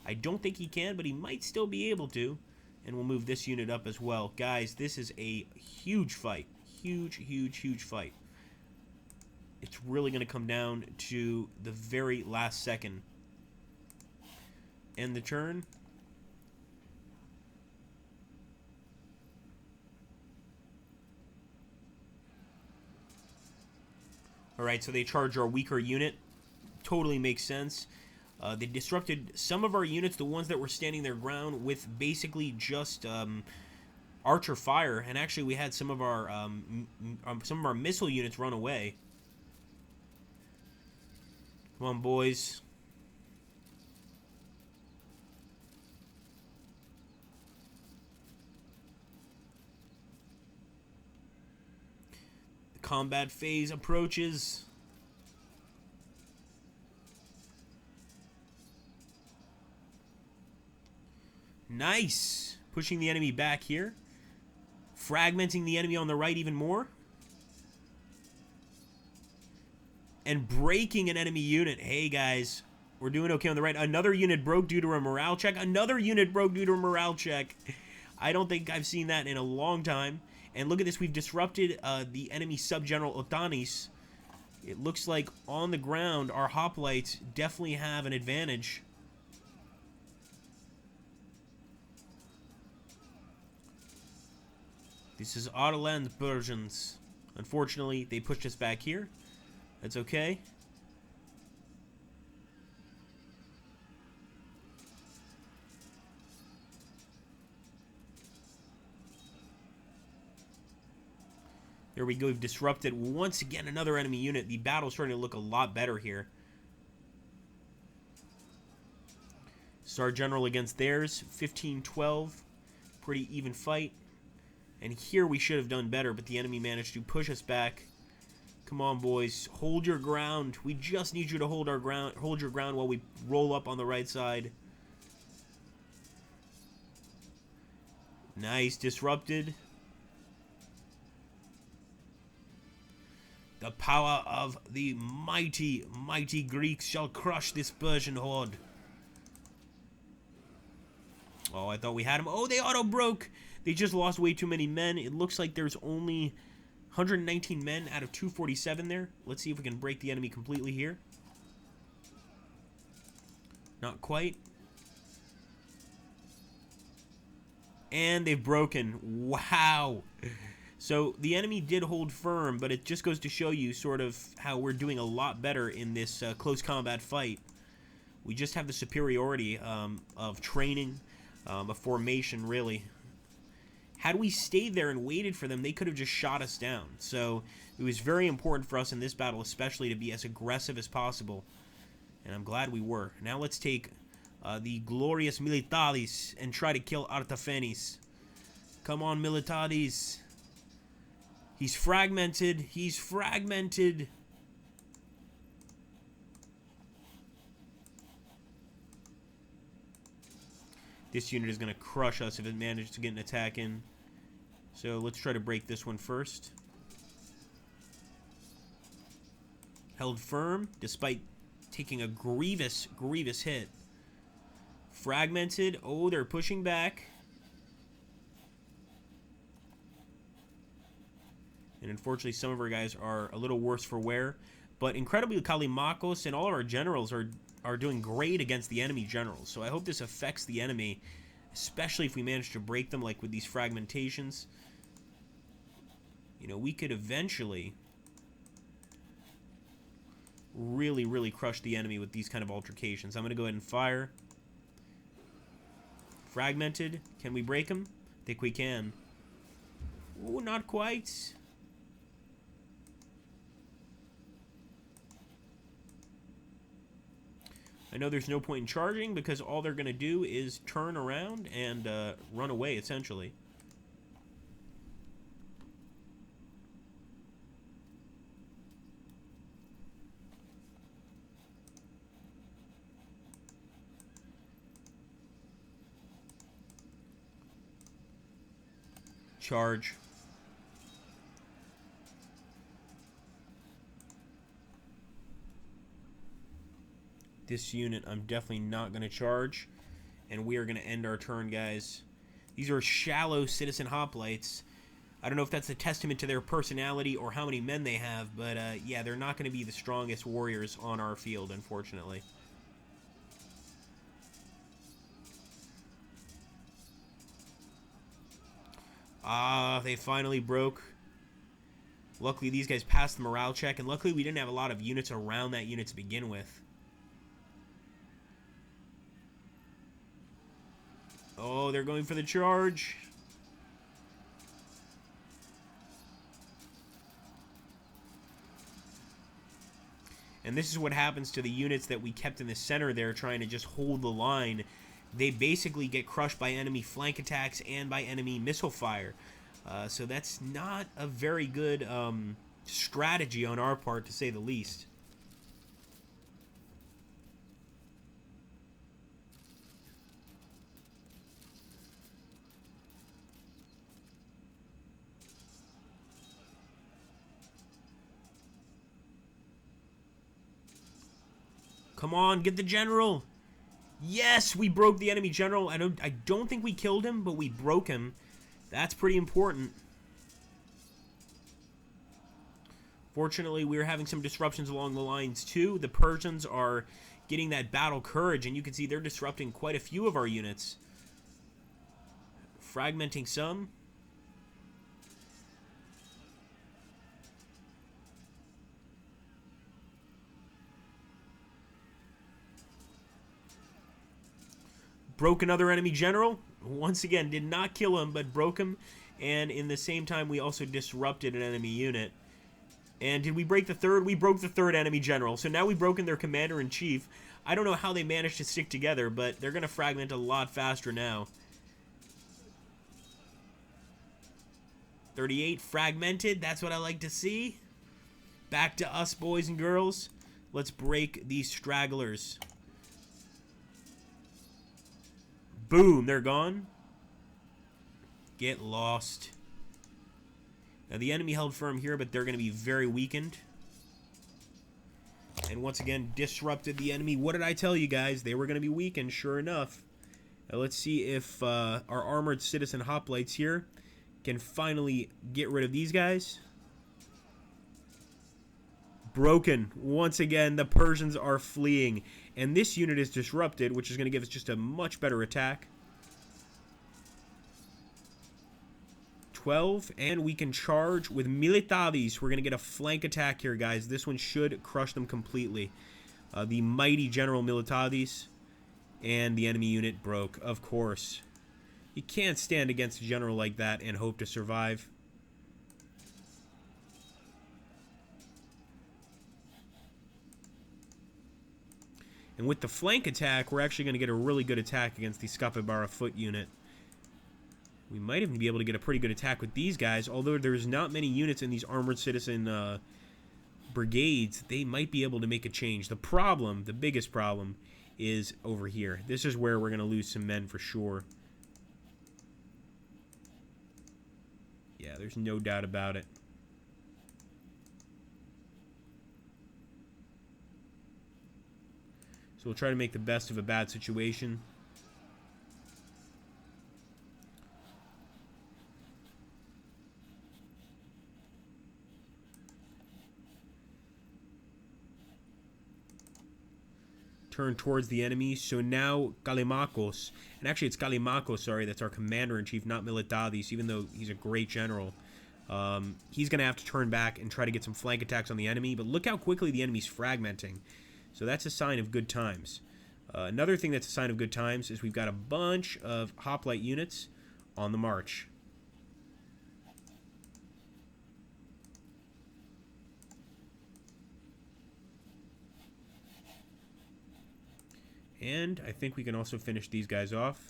I don't think he can, but he might still be able to. And we'll move this unit up as well. Guys, this is a huge fight. Huge, huge, huge fight. It's really going to come down to the very last second. End the turn. Alright, so they charge our weaker unit. Totally makes sense. They disrupted some of our units, the ones that were standing their ground, with basically just archer fire. And actually, we had some of our missile units run away. Come on, boys. The combat phase approaches. Nice. Pushing the enemy back here. Fragmenting the enemy on the right even more. And breaking an enemy unit. Hey, guys. We're doing okay on the right. Another unit broke due to a morale check. Another unit broke due to a morale check. I don't think I've seen that in a long time. And look at this. We've disrupted the enemy sub-general Otanis. It looks like on the ground, our hoplites definitely have an advantage. This is Autoland Persians. Unfortunately, they pushed us back here. That's okay. There we go. We've disrupted once again another enemy unit. The battle's starting to look a lot better here. Star General against theirs. 15-12. Pretty even fight. And here we should have done better, but the enemy managed to push us back. Come on, boys. Hold your ground. We just need you to hold our ground. Hold your ground while we roll up on the right side. Nice. Disrupted. The power of the mighty, mighty Greeks shall crush this Persian horde. Oh, I thought we had him. Oh, they auto-broke. They just lost way too many men. It looks like there's only 119 men out of 247 there. Let's see if we can break the enemy completely here. Not quite. And they've broken. Wow. So the enemy did hold firm, but it just goes to show you sort of how we're doing a lot better in this close combat fight. We just have the superiority of training, of formation, really. Had we stayed there and waited for them, they could have just shot us down. So it was very important for us in this battle, especially to be as aggressive as possible. And I'm glad we were. Now let's take the glorious Militares and try to kill Artaphanes. Come on, Militares. He's fragmented. He's fragmented. This unit is going to crush us if it manages to get an attack in. So let's try to break this one first. Held firm despite taking a grievous, grievous hit. Fragmented. Oh, they're pushing back. And unfortunately, some of our guys are a little worse for wear. But incredibly, Kalimakos and all of our generals are doing great against the enemy generals. So I hope this affects the enemy, especially if we manage to break them, like with these fragmentations. You know, we could eventually really, really crush the enemy with these kind of altercations. I'm going to go ahead and fire. Fragmented. Can we break him? I think we can. Ooh, not quite. I know there's no point in charging because all they're going to do is turn around and run away, essentially. Charge. This unit, I'm definitely not going to charge. And we are going to end our turn, guys. These are shallow citizen hoplites. I don't know if that's a testament to their personality or how many men they have, but yeah, they're not going to be the strongest warriors on our field, unfortunately. Ah, they finally broke. Luckily, these guys passed the morale check, and luckily we didn't have a lot of units around that unit to begin with. Oh, they're going for the charge. And this is what happens to the units that we kept in the center there trying to just hold the line. They basically get crushed by enemy flank attacks and by enemy missile fire. So that's not a very good strategy on our part, to say the least. Come on, get the general. Yes, we broke the enemy general. I don't think we killed him, but we broke him. That's pretty important. Fortunately, we're having some disruptions along the lines too. The Persians are getting that battle courage, and you can see they're disrupting quite a few of our units. Fragmenting some. Broke another enemy general. Once again, did not kill him, but broke him. And in the same time, we also disrupted an enemy unit. And did we break the third? We broke the third enemy general. So now we've broken their commander-in-chief. I don't know how they managed to stick together, but they're going to fragment a lot faster now. 38 fragmented. That's what I like to see. Back to us, boys and girls. Let's break these stragglers. Boom, they're gone. Get lost. Now, the enemy held firm here, but they're going to be very weakened. And once again, disrupted the enemy. What did I tell you guys? They were going to be weakened, sure enough. Now, let's see if our armored citizen hoplites here can finally get rid of these guys. Broken. Once again, the Persians are fleeing. And this unit is disrupted, which is going to give us just a much better attack. 12, and we can charge with Militaris. We're going to get a flank attack here, guys. This one should crush them completely. The mighty General Militaris, and the enemy unit broke, of course. You can't stand against a general like that and hope to survive. And with the flank attack, we're actually going to get a really good attack against the Skapibara foot unit. We might even be able to get a pretty good attack with these guys, although there's not many units in these armored citizen brigades. They might be able to make a change. The problem, the biggest problem, is over here. This is where we're going to lose some men for sure. Yeah, there's no doubt about it. So we'll try to make the best of a bad situation. turn towards the enemy. So now Callimachus, and actually it's Callimachus, sorry, that's our commander-in-chief, not Militadis, even though he's a great general. He's going to have to turn back and try to get some flank attacks on the enemy, but look how quickly the enemy's fragmenting. So that's a sign of good times. Another thing that's a sign of good times is we've got a bunch of hoplite units on the march. And I think we can also finish these guys off.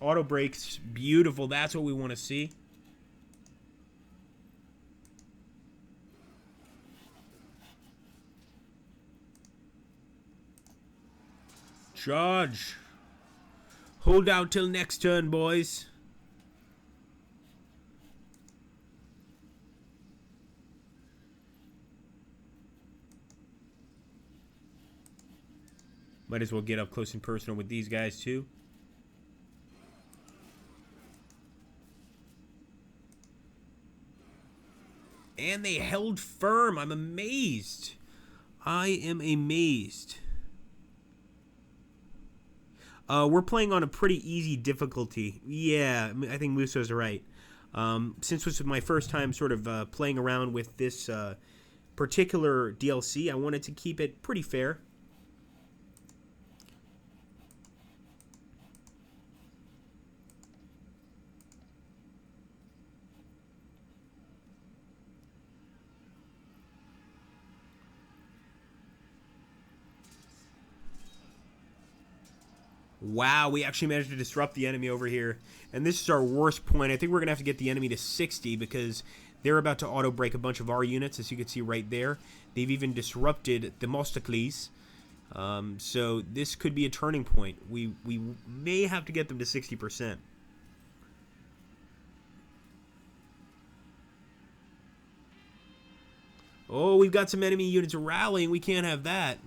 Auto brakes, beautiful. That's what we want to see. Charge. Hold out till next turn, boys. Might as well get up close and personal with these guys, too. And they held firm. I'm amazed. I am amazed. We're playing on a pretty easy difficulty. Yeah, I think Muso's right. Since this was my first time sort of playing around with this particular DLC, I wanted to keep it pretty fair. Wow, we actually managed to disrupt the enemy over here. And this is our worst point. I think we're going to have to get the enemy to 60 because they're about to auto-break a bunch of our units, as you can see right there. They've even disrupted the Themistocles. So this could be a turning point. We may have to get them to 60%. Oh, we've got some enemy units rallying. We can't have that.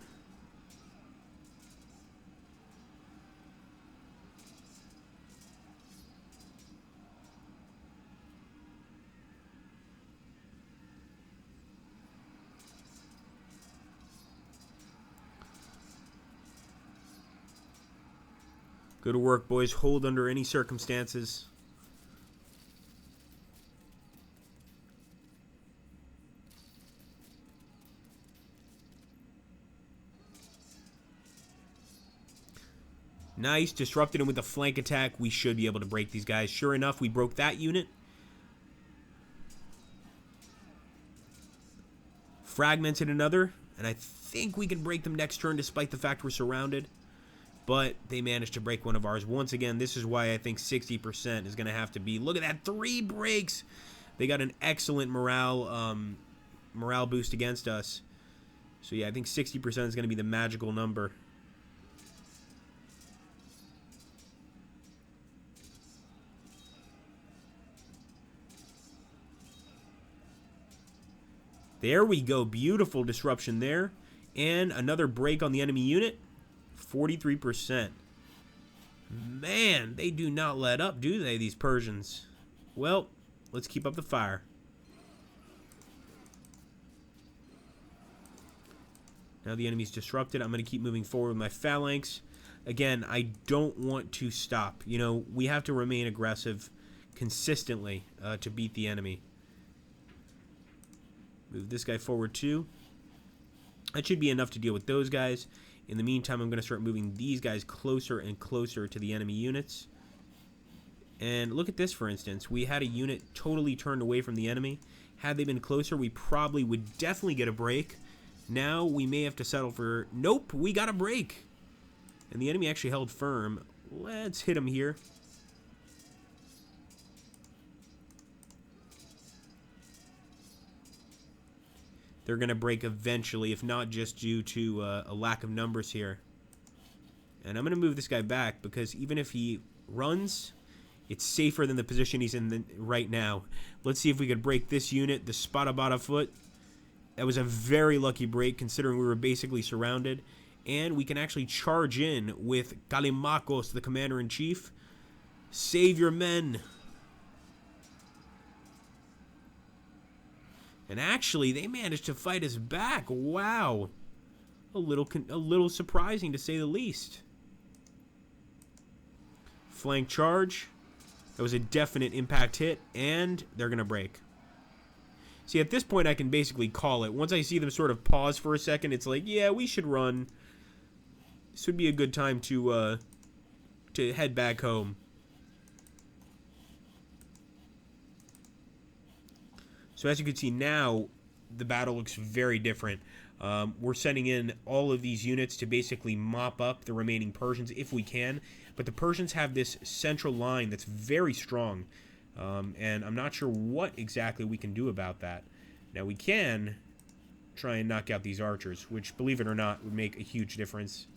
Good work, boys. Hold under any circumstances. Nice. Disrupted him with a flank attack. We should be able to break these guys. Sure enough, we broke that unit. Fragmented another. And I think we can break them next turn despite the fact we're surrounded. But they managed to break one of ours. Once again, this is why I think 60% is going to have to be. Look at that. 3 breaks. They got an excellent morale boost against us. So, yeah, I think 60% is going to be the magical number. There we go. Beautiful disruption there. And another break on the enemy unit. 43%. Man, they do not let up, do they, these Persians? Well, let's keep up the fire. Now the enemy's disrupted. I'm going to keep moving forward with my phalanx. Again, I don't want to stop. You know, we have to remain aggressive consistently to beat the enemy. Move this guy forward too. That should be enough to deal with those guys. In the meantime, I'm going to start moving these guys closer and closer to the enemy units. And look at this, for instance. We had a unit totally turned away from the enemy. Had they been closer, we probably would definitely get a break. Now we may have to settle for... Nope, we got a break. And the enemy actually held firm. Let's hit him here. They're going to break eventually, if not just due to a lack of numbers here. And I'm going to move this guy back because even if he runs, it's safer than the position he's in right now. Let's see if we could break this unit, the Spadabada foot. That was a very lucky break considering we were basically surrounded. And we can actually charge in with Callimachus, the commander-in-chief. Save your men. And actually, they managed to fight us back. Wow. a little surprising to say the least. Flank charge. That was a definite impact hit, and they're going to break. See, at this point, I can basically call it. Once I see them sort of pause for a second, it's like, yeah, we should run. This would be a good time to head back home. So as you can see now, the battle looks very different. We're sending in all of these units to basically mop up the remaining Persians if we can. But the Persians have this central line that's very strong. And I'm not sure what exactly we can do about that. Now, we can try and knock out these archers, which, believe it or not, would make a huge difference.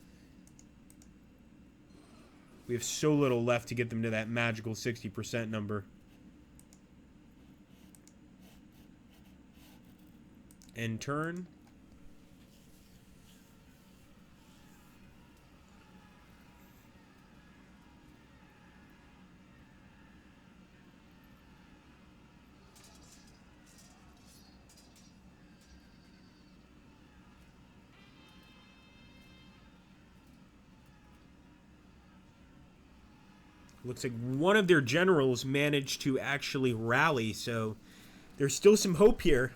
We have so little left to get them to that magical 60% number. End turn. Looks like one of their generals managed to actually rally, so there's still some hope here.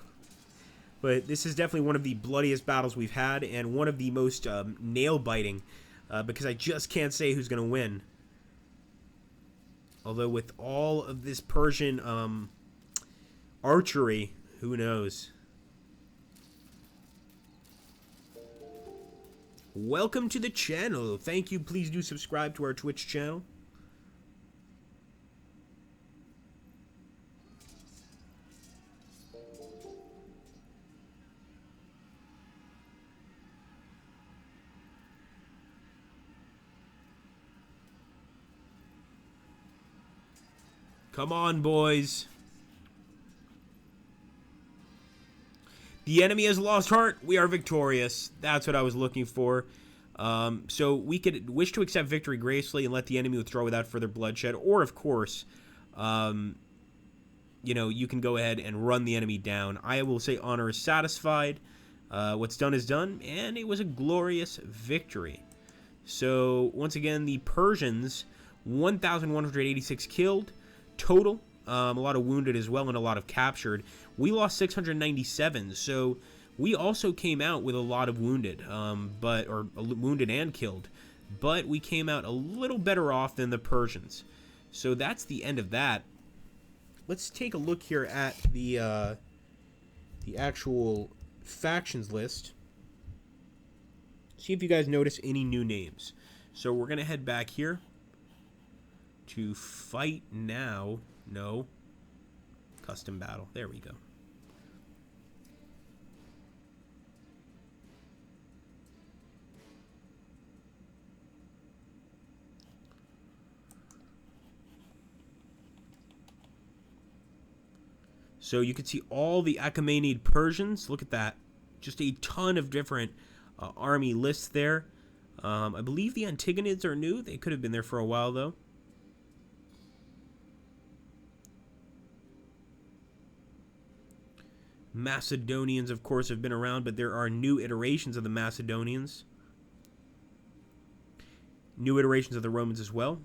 But this is definitely one of the bloodiest battles we've had, and one of the most nail-biting, because I just can't say who's going to win. Although with all of this Persian archery, who knows? Welcome to the channel. Thank you. Please do subscribe to our Twitch channel. Come on, boys. The enemy has lost heart. We are victorious. That's what I was looking for. So we could wish to accept victory gracefully and let the enemy withdraw without further bloodshed. Or, of course, you know, you can go ahead and run the enemy down. I will say honor is satisfied. What's done is done. And it was a glorious victory. So, once again, the Persians, 1,186 killed. Total, a lot of wounded as well and a lot of captured. We lost 697, so we also came out with a lot of wounded, wounded and killed. But we came out a little better off than the Persians. So that's the end of that. Let's take a look here at the actual factions list. See if you guys notice any new names. So we're going to head back here. To fight now. No. Custom battle. There we go. So you can see all the Achaemenid Persians. Look at that. Just a ton of different army lists there. I believe the Antigonids are new. They could have been there for a while, though. Macedonians, of course, have been around, but there are new iterations of the Macedonians. New iterations of the Romans as well.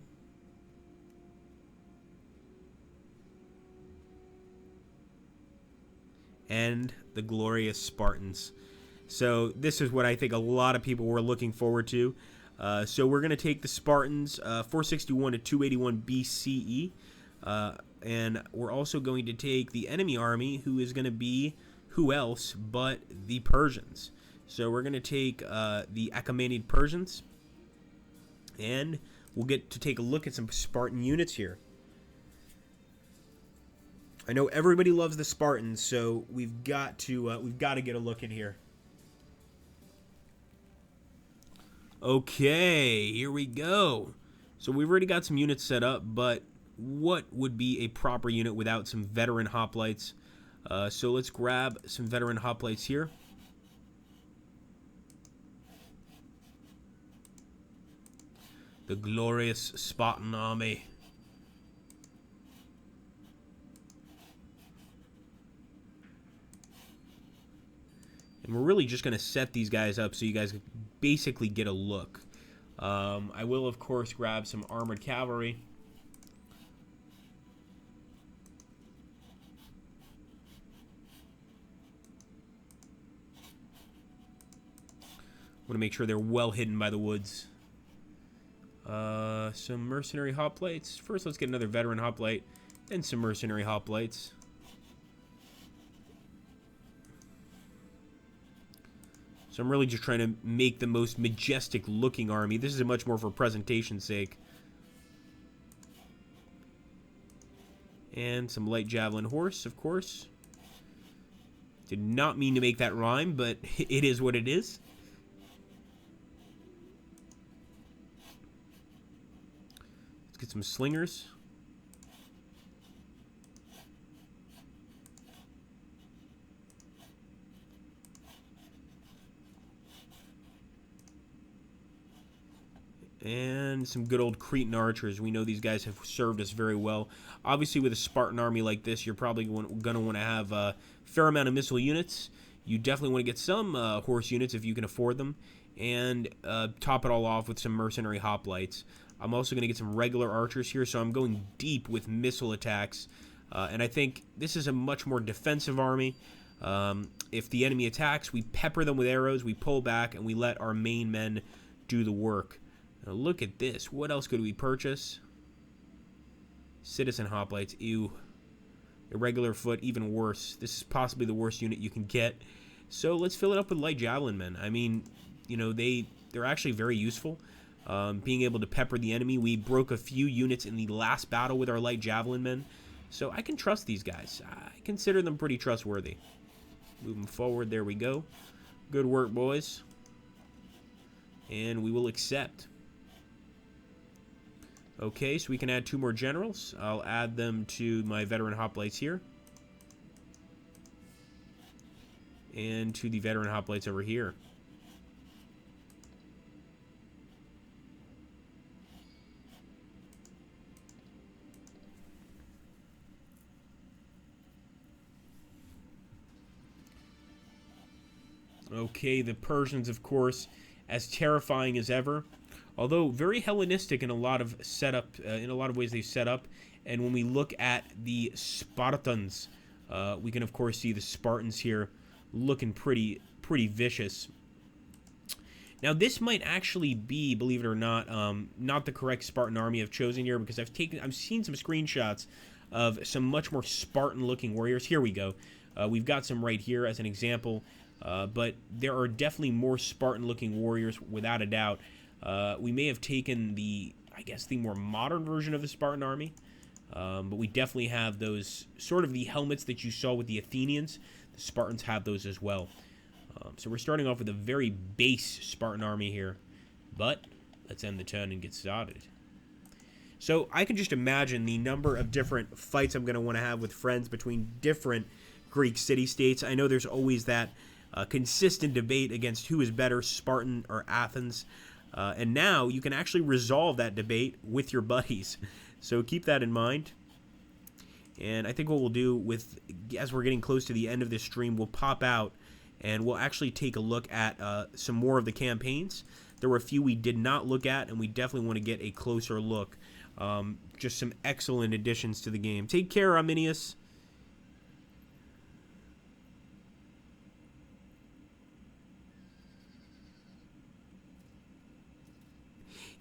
And the glorious Spartans. So this is what I think a lot of people were looking forward to. So we're going to take the Spartans, 461 to 281 BCE. And we're also going to take the enemy army, who is going to be who else but the Persians. So we're going to take the Achaemenid Persians, and we'll get to take a look at some Spartan units here. I know everybody loves the Spartans, so we've got to get a look in here. Okay, here we go. So we've already got some units set up, but what would be a proper unit without some veteran hoplites? So let's grab some veteran hoplites here. The glorious Spartan army. And we're really just going to set these guys up so you guys basically get a look. I will, of course, grab some armored cavalry. Want to make sure they're well hidden by the woods. Some mercenary hoplites. First, let's get another veteran hoplite, then some mercenary hoplites. So I'm really just trying to make the most majestic looking army. This is much more for presentation's sake. And some light javelin horse, of course. Did not mean to make that rhyme, but it is what it is. Let's get some slingers. And some good old Cretan archers. We know these guys have served us very well. Obviously, with a Spartan army like this, you're probably going to want to have a fair amount of missile units. You definitely want to get some horse units if you can afford them. And top it all off with some mercenary hoplites. I'm also going to get some regular archers here, so I'm going deep with missile attacks. And I think this is a much more defensive army. If the enemy attacks, we pepper them with arrows, we pull back, and we let our main men do the work. Now look at this. What else could we purchase? Citizen hoplites. Ew. Irregular foot, even worse. This is possibly the worst unit you can get. So let's fill it up with light javelin men. I mean, you know, they're actually very useful. Being able to pepper the enemy. We broke a few units in the last battle with our light javelin men. So I can trust these guys. I consider them pretty trustworthy. Moving forward, there we go. Good work, boys. And we will accept. Okay, so we can add 2 more generals. I'll add them to my veteran hoplites here. And to the veteran hoplites over here. Okay, the Persians, of course, as terrifying as ever. Although very Hellenistic in a lot of setup, in a lot of ways they set up. And when we look at the Spartans, we can of course see the Spartans here looking pretty vicious. Now this might actually be, believe it or not, not the correct Spartan army I've chosen here, because I've seen some screenshots of some much more Spartan-looking warriors. Here we go. We've got some right here as an example, but there are definitely more Spartan-looking warriors without a doubt. We may have taken I guess, the more modern version of the Spartan army. But we definitely have those, sort of the helmets that you saw with the Athenians. The Spartans have those as well. So we're starting off with a very base Spartan army here. But let's end the turn and get started. So I can just imagine the number of different fights I'm going to want to have with friends between different Greek city-states. I know there's always that consistent debate against who is better, Spartan or Athens. And now you can actually resolve that debate with your buddies. So keep that in mind. And I think what we'll do as we're getting close to the end of this stream, we'll pop out and we'll actually take a look at some more of the campaigns. There were a few we did not look at, and we definitely want to get a closer look. Just some excellent additions to the game. Take care, Arminius.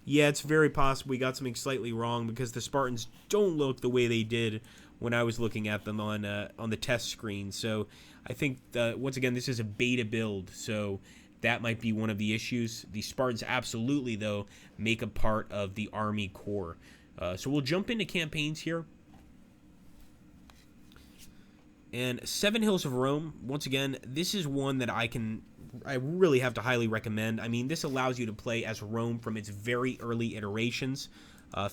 Yeah, it's very possible we got something slightly wrong, because the Spartans don't look the way they did when I was looking at them on the test screen. So I think, once again, this is a beta build, so that might be one of the issues. The Spartans absolutely, though, make a part of the army core. So we'll jump into campaigns here. And Seven Hills of Rome, once again, this is one that I really have to highly recommend. I mean, this allows you to play as Rome from its very early iterations.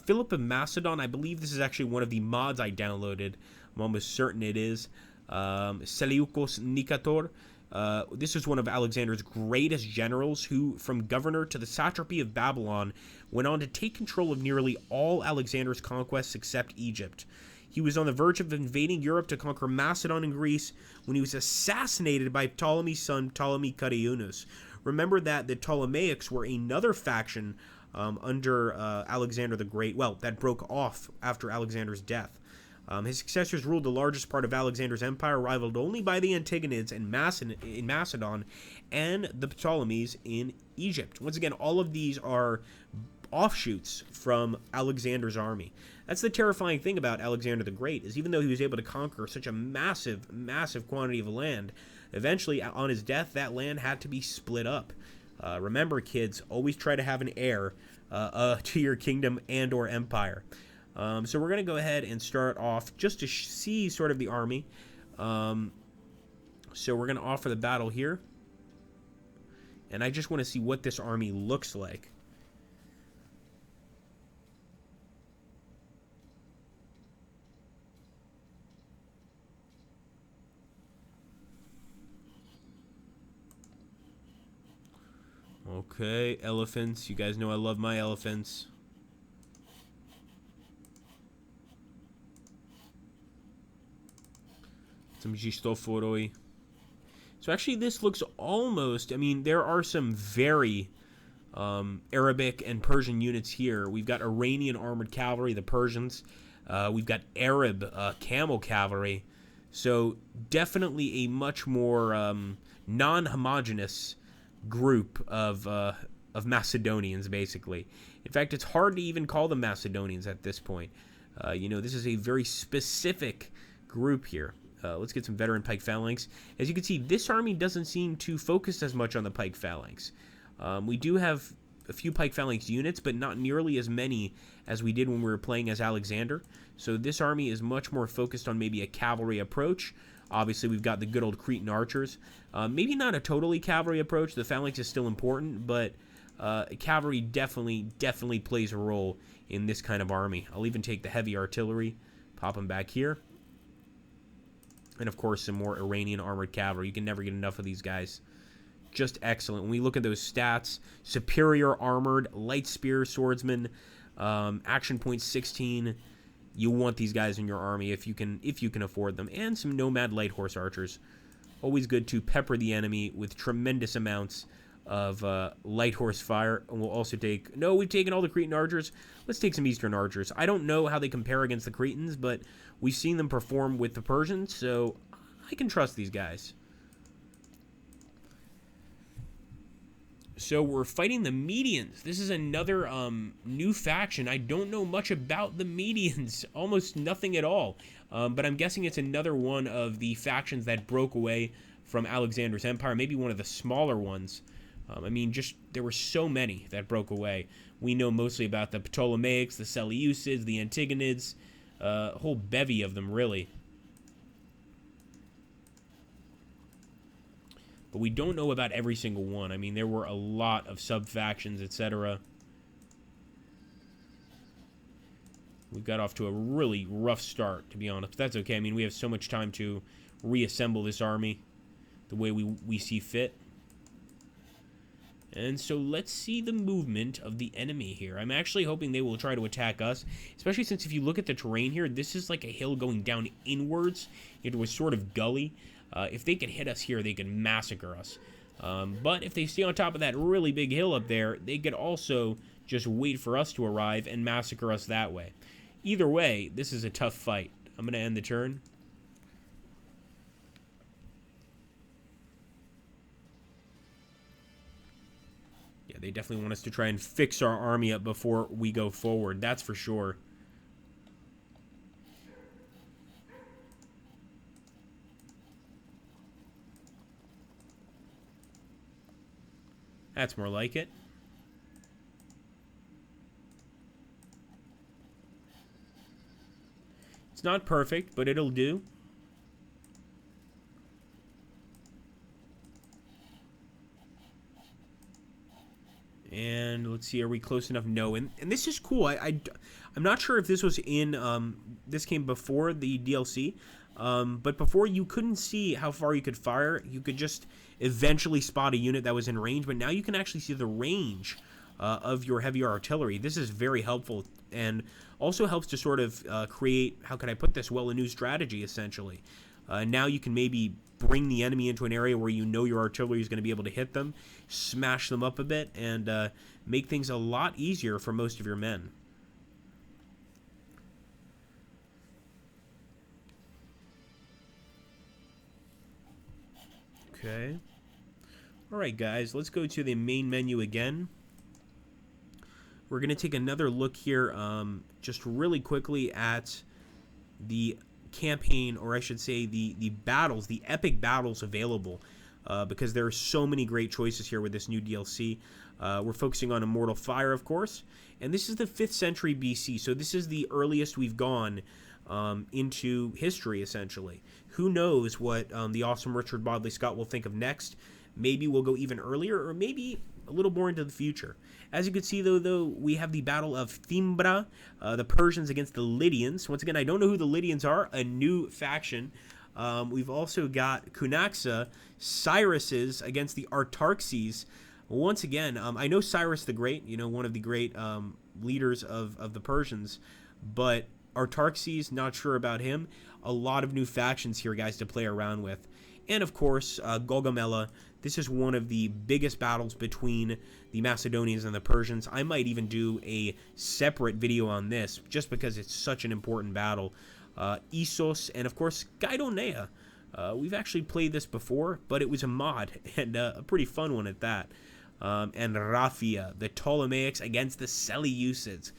Philip of Macedon, I believe this is actually one of the mods I downloaded. I'm almost certain it is. Seleucus Nicator. This was one of Alexander's greatest generals who, from governor to the satrapy of Babylon, went on to take control of nearly all Alexander's conquests except Egypt. He was on the verge of invading Europe to conquer Macedon and Greece when he was assassinated by Ptolemy's son, Ptolemy Cariunus. Remember that the Ptolemaics were another faction under Alexander the Great, well, that broke off after Alexander's death. His successors ruled the largest part of Alexander's empire, rivaled only by the Antigonids in Macedon and the Ptolemies in Egypt. Once again, all of these are offshoots from Alexander's army. That's the terrifying thing about Alexander the Great, is even though he was able to conquer such a massive, massive quantity of land, eventually, on his death, that land had to be split up. Remember, kids, always try to have an heir to your kingdom and or empire. So we're going to go ahead and start off just to see sort of the army. So we're going to offer the battle here. And I just want to see what this army looks like. Okay, elephants. You guys know I love my elephants. Some Gistoforoi. So actually this looks almost, I mean, there are some very Arabic and Persian units here. We've got Iranian armored cavalry, the Persians. We've got Arab camel cavalry. So definitely a much more non-homogeneous group of Macedonians, basically. In fact, it's hard to even call them Macedonians at this point. You know, this is a very specific group here. Let's get some veteran Pike Phalanx. As you can see, this army doesn't seem to focus as much on the Pike Phalanx. We do have a few Pike Phalanx units, but not nearly as many as we did when we were playing as Alexander. So this army is much more focused on maybe a cavalry approach. Obviously, we've got the good old Cretan archers. Maybe not a totally cavalry approach. The phalanx is still important, but cavalry definitely plays a role in this kind of army. I'll even take the heavy artillery, pop them back here. And, of course, some more Iranian armored cavalry. You can never get enough of these guys. Just excellent. When we look at those stats, superior armored, light spear swordsman, action point 16. You want these guys in your army if you can afford them. And some nomad light horse archers. Always good to pepper the enemy with tremendous amounts of light horse fire. And we'll also take... No, we've taken all the Cretan archers. Let's take some Eastern archers. I don't know how they compare against the Cretans, but we've seen them perform with the Persians, so I can trust these guys. So we're fighting the Medians. This is another new faction. I don't know much about the Medians. Almost nothing at all. But I'm guessing it's another one of the factions that broke away from Alexander's empire. Maybe one of the smaller ones. I mean, just there were so many that broke away. We know mostly about the Ptolemaics, the Seleucids, the Antigonids, a whole bevy of them, really. But we don't know about every single one. I mean, there were a lot of sub-factions, etc. We got off to a really rough start, to be honest. But that's okay. I mean, we have so much time to reassemble this army the way we see fit. And so let's see the movement of the enemy here. I'm actually hoping they will try to attack us, especially since if you look at the terrain here, this is like a hill going down inwards into a sort of gully. If they could hit us here, they could massacre us. But if they stay on top of that really big hill up there, they could also just wait for us to arrive and massacre us that way. Either way, this is a tough fight. I'm going to end the turn. Yeah, they definitely want us to try and fix our army up before we go forward. That's for sure. That's more like it. It's not perfect, but it'll do. And let's see, are we close enough? No, and this is cool. I'm not sure if this was in, this came before the DLC, but before you couldn't see how far you could fire. You could just eventually spot a unit that was in range, but now you can actually see the range of your heavier artillery. This is very helpful and also helps to sort of create, how can I put this, well, a new strategy, essentially. Now you can maybe bring the enemy into an area where you know your artillery is going to be able to hit them, smash them up a bit, and make things a lot easier for most of your men. Okay. Alright, guys, let's go to the main menu again. We're going to take another look here just really quickly at the campaign, or I should say the battles, the epic battles available, because there are so many great choices here with this new DLC. We're focusing on Immortal Fire, of course, and this is the 5th century BC, so this is the earliest we've gone into history, essentially. Who knows what the awesome Richard Bodley Scott will think of next. Maybe we'll go even earlier, or maybe a little more into the future. As you can see, though, we have the Battle of Thimbra, the Persians against the Lydians. Once again, I don't know who the Lydians are, a new faction. We've also got Cunaxa, Cyrus's against the Artaxerxes. Once again, I know Cyrus the Great, one of the great leaders of the Persians, but Artaxerxes, not sure about him. A lot of new factions here, guys, to play around with. And, of course, Gaugamela. This is one of the biggest battles between the Macedonians and the Persians. I might even do a separate video on this, just because it's such an important battle. Issos, and, of course, Guidonea. We've actually played this before, but it was a mod, and a pretty fun one at that. And Raphia, the Ptolemaics against the Seleucids.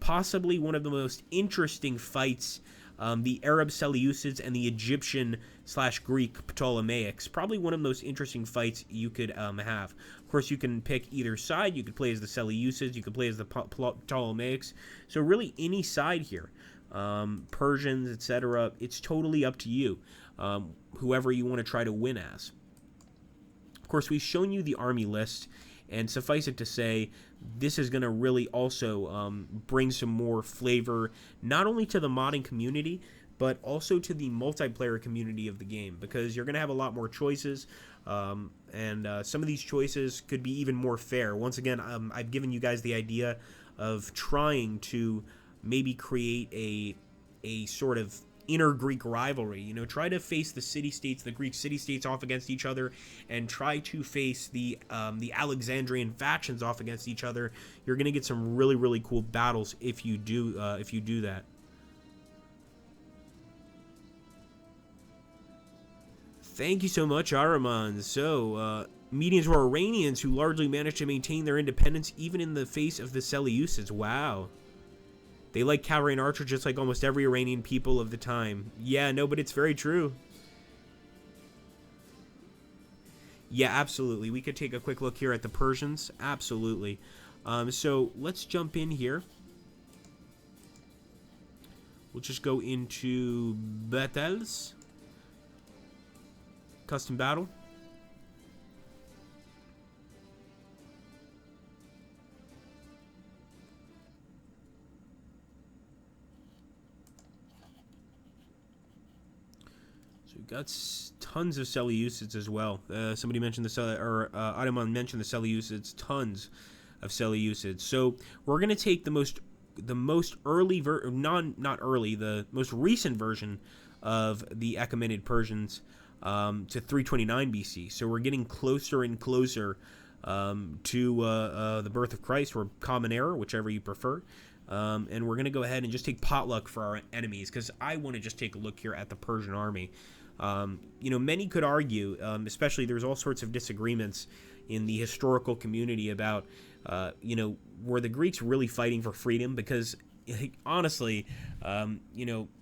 Possibly one of the most interesting fights, the Arab Seleucids and the Egyptian/Greek Ptolemaics. Probably one of the most interesting fights you could have. Of course, you can pick either side. You could play as the Seleucids. You could play as the Ptolemaics. So really, any side here, Persians, etc. It's totally up to you, whoever you want to try to win as. Of course, we've shown you the army list, and suffice it to say, this is going to really also bring some more flavor, not only to the modding community, but also to the multiplayer community of the game, because you're going to have a lot more choices, and some of these choices could be even more fair. Once again, I've given you guys the idea of trying to maybe create a sort of inner Greek rivalry. Try to face the city-states, the Greek city-states off against each other, and try to face the Alexandrian factions off against each other. You're going to get some really, really cool battles if you do that. Thank you so much, Araman. So, Medians were Iranians who largely managed to maintain their independence even in the face of the Seleucids. Wow. They like cavalry and archers just like almost every Iranian people of the time. Yeah, no, but it's very true. Yeah, absolutely. We could take a quick look here at the Persians. Absolutely. So let's jump in here. We'll just go into battles. Custom battle. We've got tons of Seleucids as well. Somebody mentioned Adaman mentioned the Seleucids. Tons of Seleucids. So we're gonna take the most early the most recent version of the Achaemenid Persians to 329 BC. So we're getting closer and closer to the birth of Christ, or Common Era, whichever you prefer. And we're gonna go ahead and just take potluck for our enemies, because I want to just take a look here at the Persian army. Many could argue, especially there's all sorts of disagreements in the historical community about, were the Greeks really fighting for freedom? Because, honestly,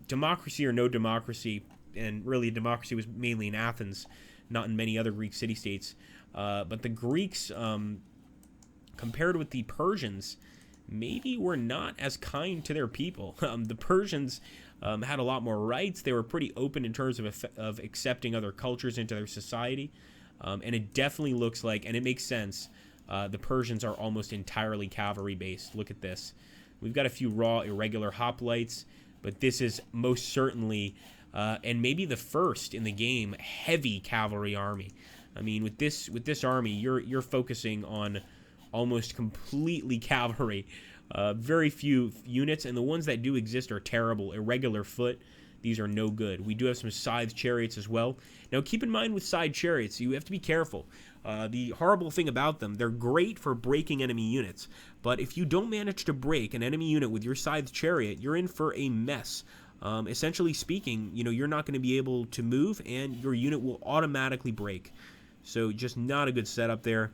democracy or no democracy, and really democracy was mainly in Athens, not in many other Greek city-states, but the Greeks, compared with the Persians, maybe were not as kind to their people. The Persians had a lot more rights. They were pretty open in terms of accepting other cultures into their society. And it definitely looks like, and it makes sense, the Persians are almost entirely cavalry-based. Look at this. We've got a few raw, irregular hoplites, but this is most certainly, and maybe the first in the game, heavy cavalry army. I mean, with this army, you're focusing on almost completely cavalry. Very few units, and the ones that do exist are terrible. Irregular foot. These are no good. We do have some scythe chariots as well. Now, keep in mind with scythe chariots, you have to be careful. The horrible thing about them, they're great for breaking enemy units. But if you don't manage to break an enemy unit with your scythe chariot, you're in for a mess. Essentially speaking, you're not going to be able to move, and your unit will automatically break. So just not a good setup there.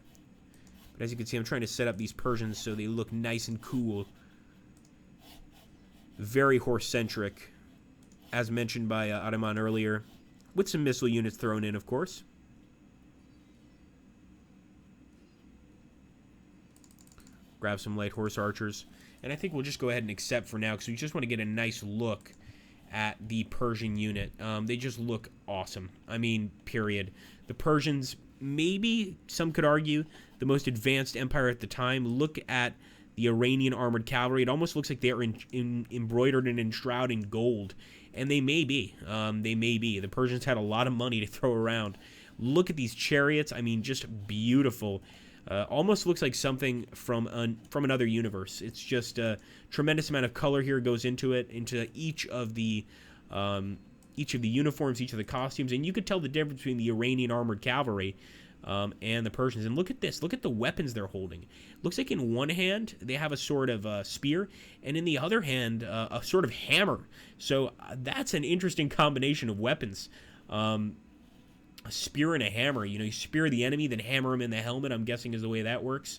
But as you can see, I'm trying to set up these Persians so they look nice and cool. Very horse-centric, as mentioned by Ataman earlier, with some missile units thrown in, of course. Grab some light horse archers. And I think we'll just go ahead and accept for now, because we just want to get a nice look at the Persian unit. They just look awesome. I mean, period. The Persians, maybe, some could argue, the most advanced empire at the time. Look at the Iranian armored cavalry. It almost looks like they're embroidered and enshrouded in gold. And they may be. They may be. The Persians had a lot of money to throw around. Look at these chariots. I mean, just beautiful. Almost looks like something from another universe. It's just a tremendous amount of color here goes into it, into each of the uniforms, each of the costumes, and you could tell the difference between the Iranian armored cavalry and the Persians. And look at this. Look at the weapons they're holding. Looks like in one hand they have a sort of spear, and in the other hand a sort of hammer. So that's an interesting combination of weapons. A spear and a hammer. You spear the enemy, then hammer him in the helmet, I'm guessing is the way that works.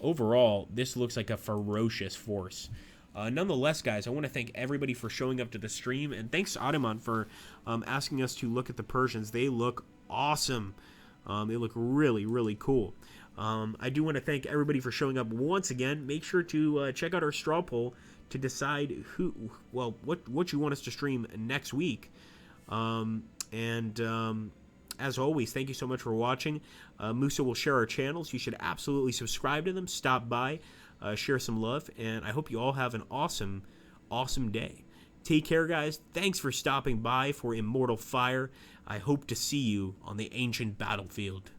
Overall, this looks like a ferocious force. Nonetheless, guys, I want to thank everybody for showing up to the stream, and thanks to Ataman for asking us to look at the Persians. They look awesome. They look really, really cool. I do want to thank everybody for showing up once again. Make sure to check out our straw poll to decide what you want us to stream next week. As always, thank you so much for watching. Musa will share our channels. You should absolutely subscribe to them. Stop by, share some love, and I hope you all have an awesome, awesome day. Take care, guys. Thanks for stopping by for Immortal Fire. I hope to see you on the ancient battlefield.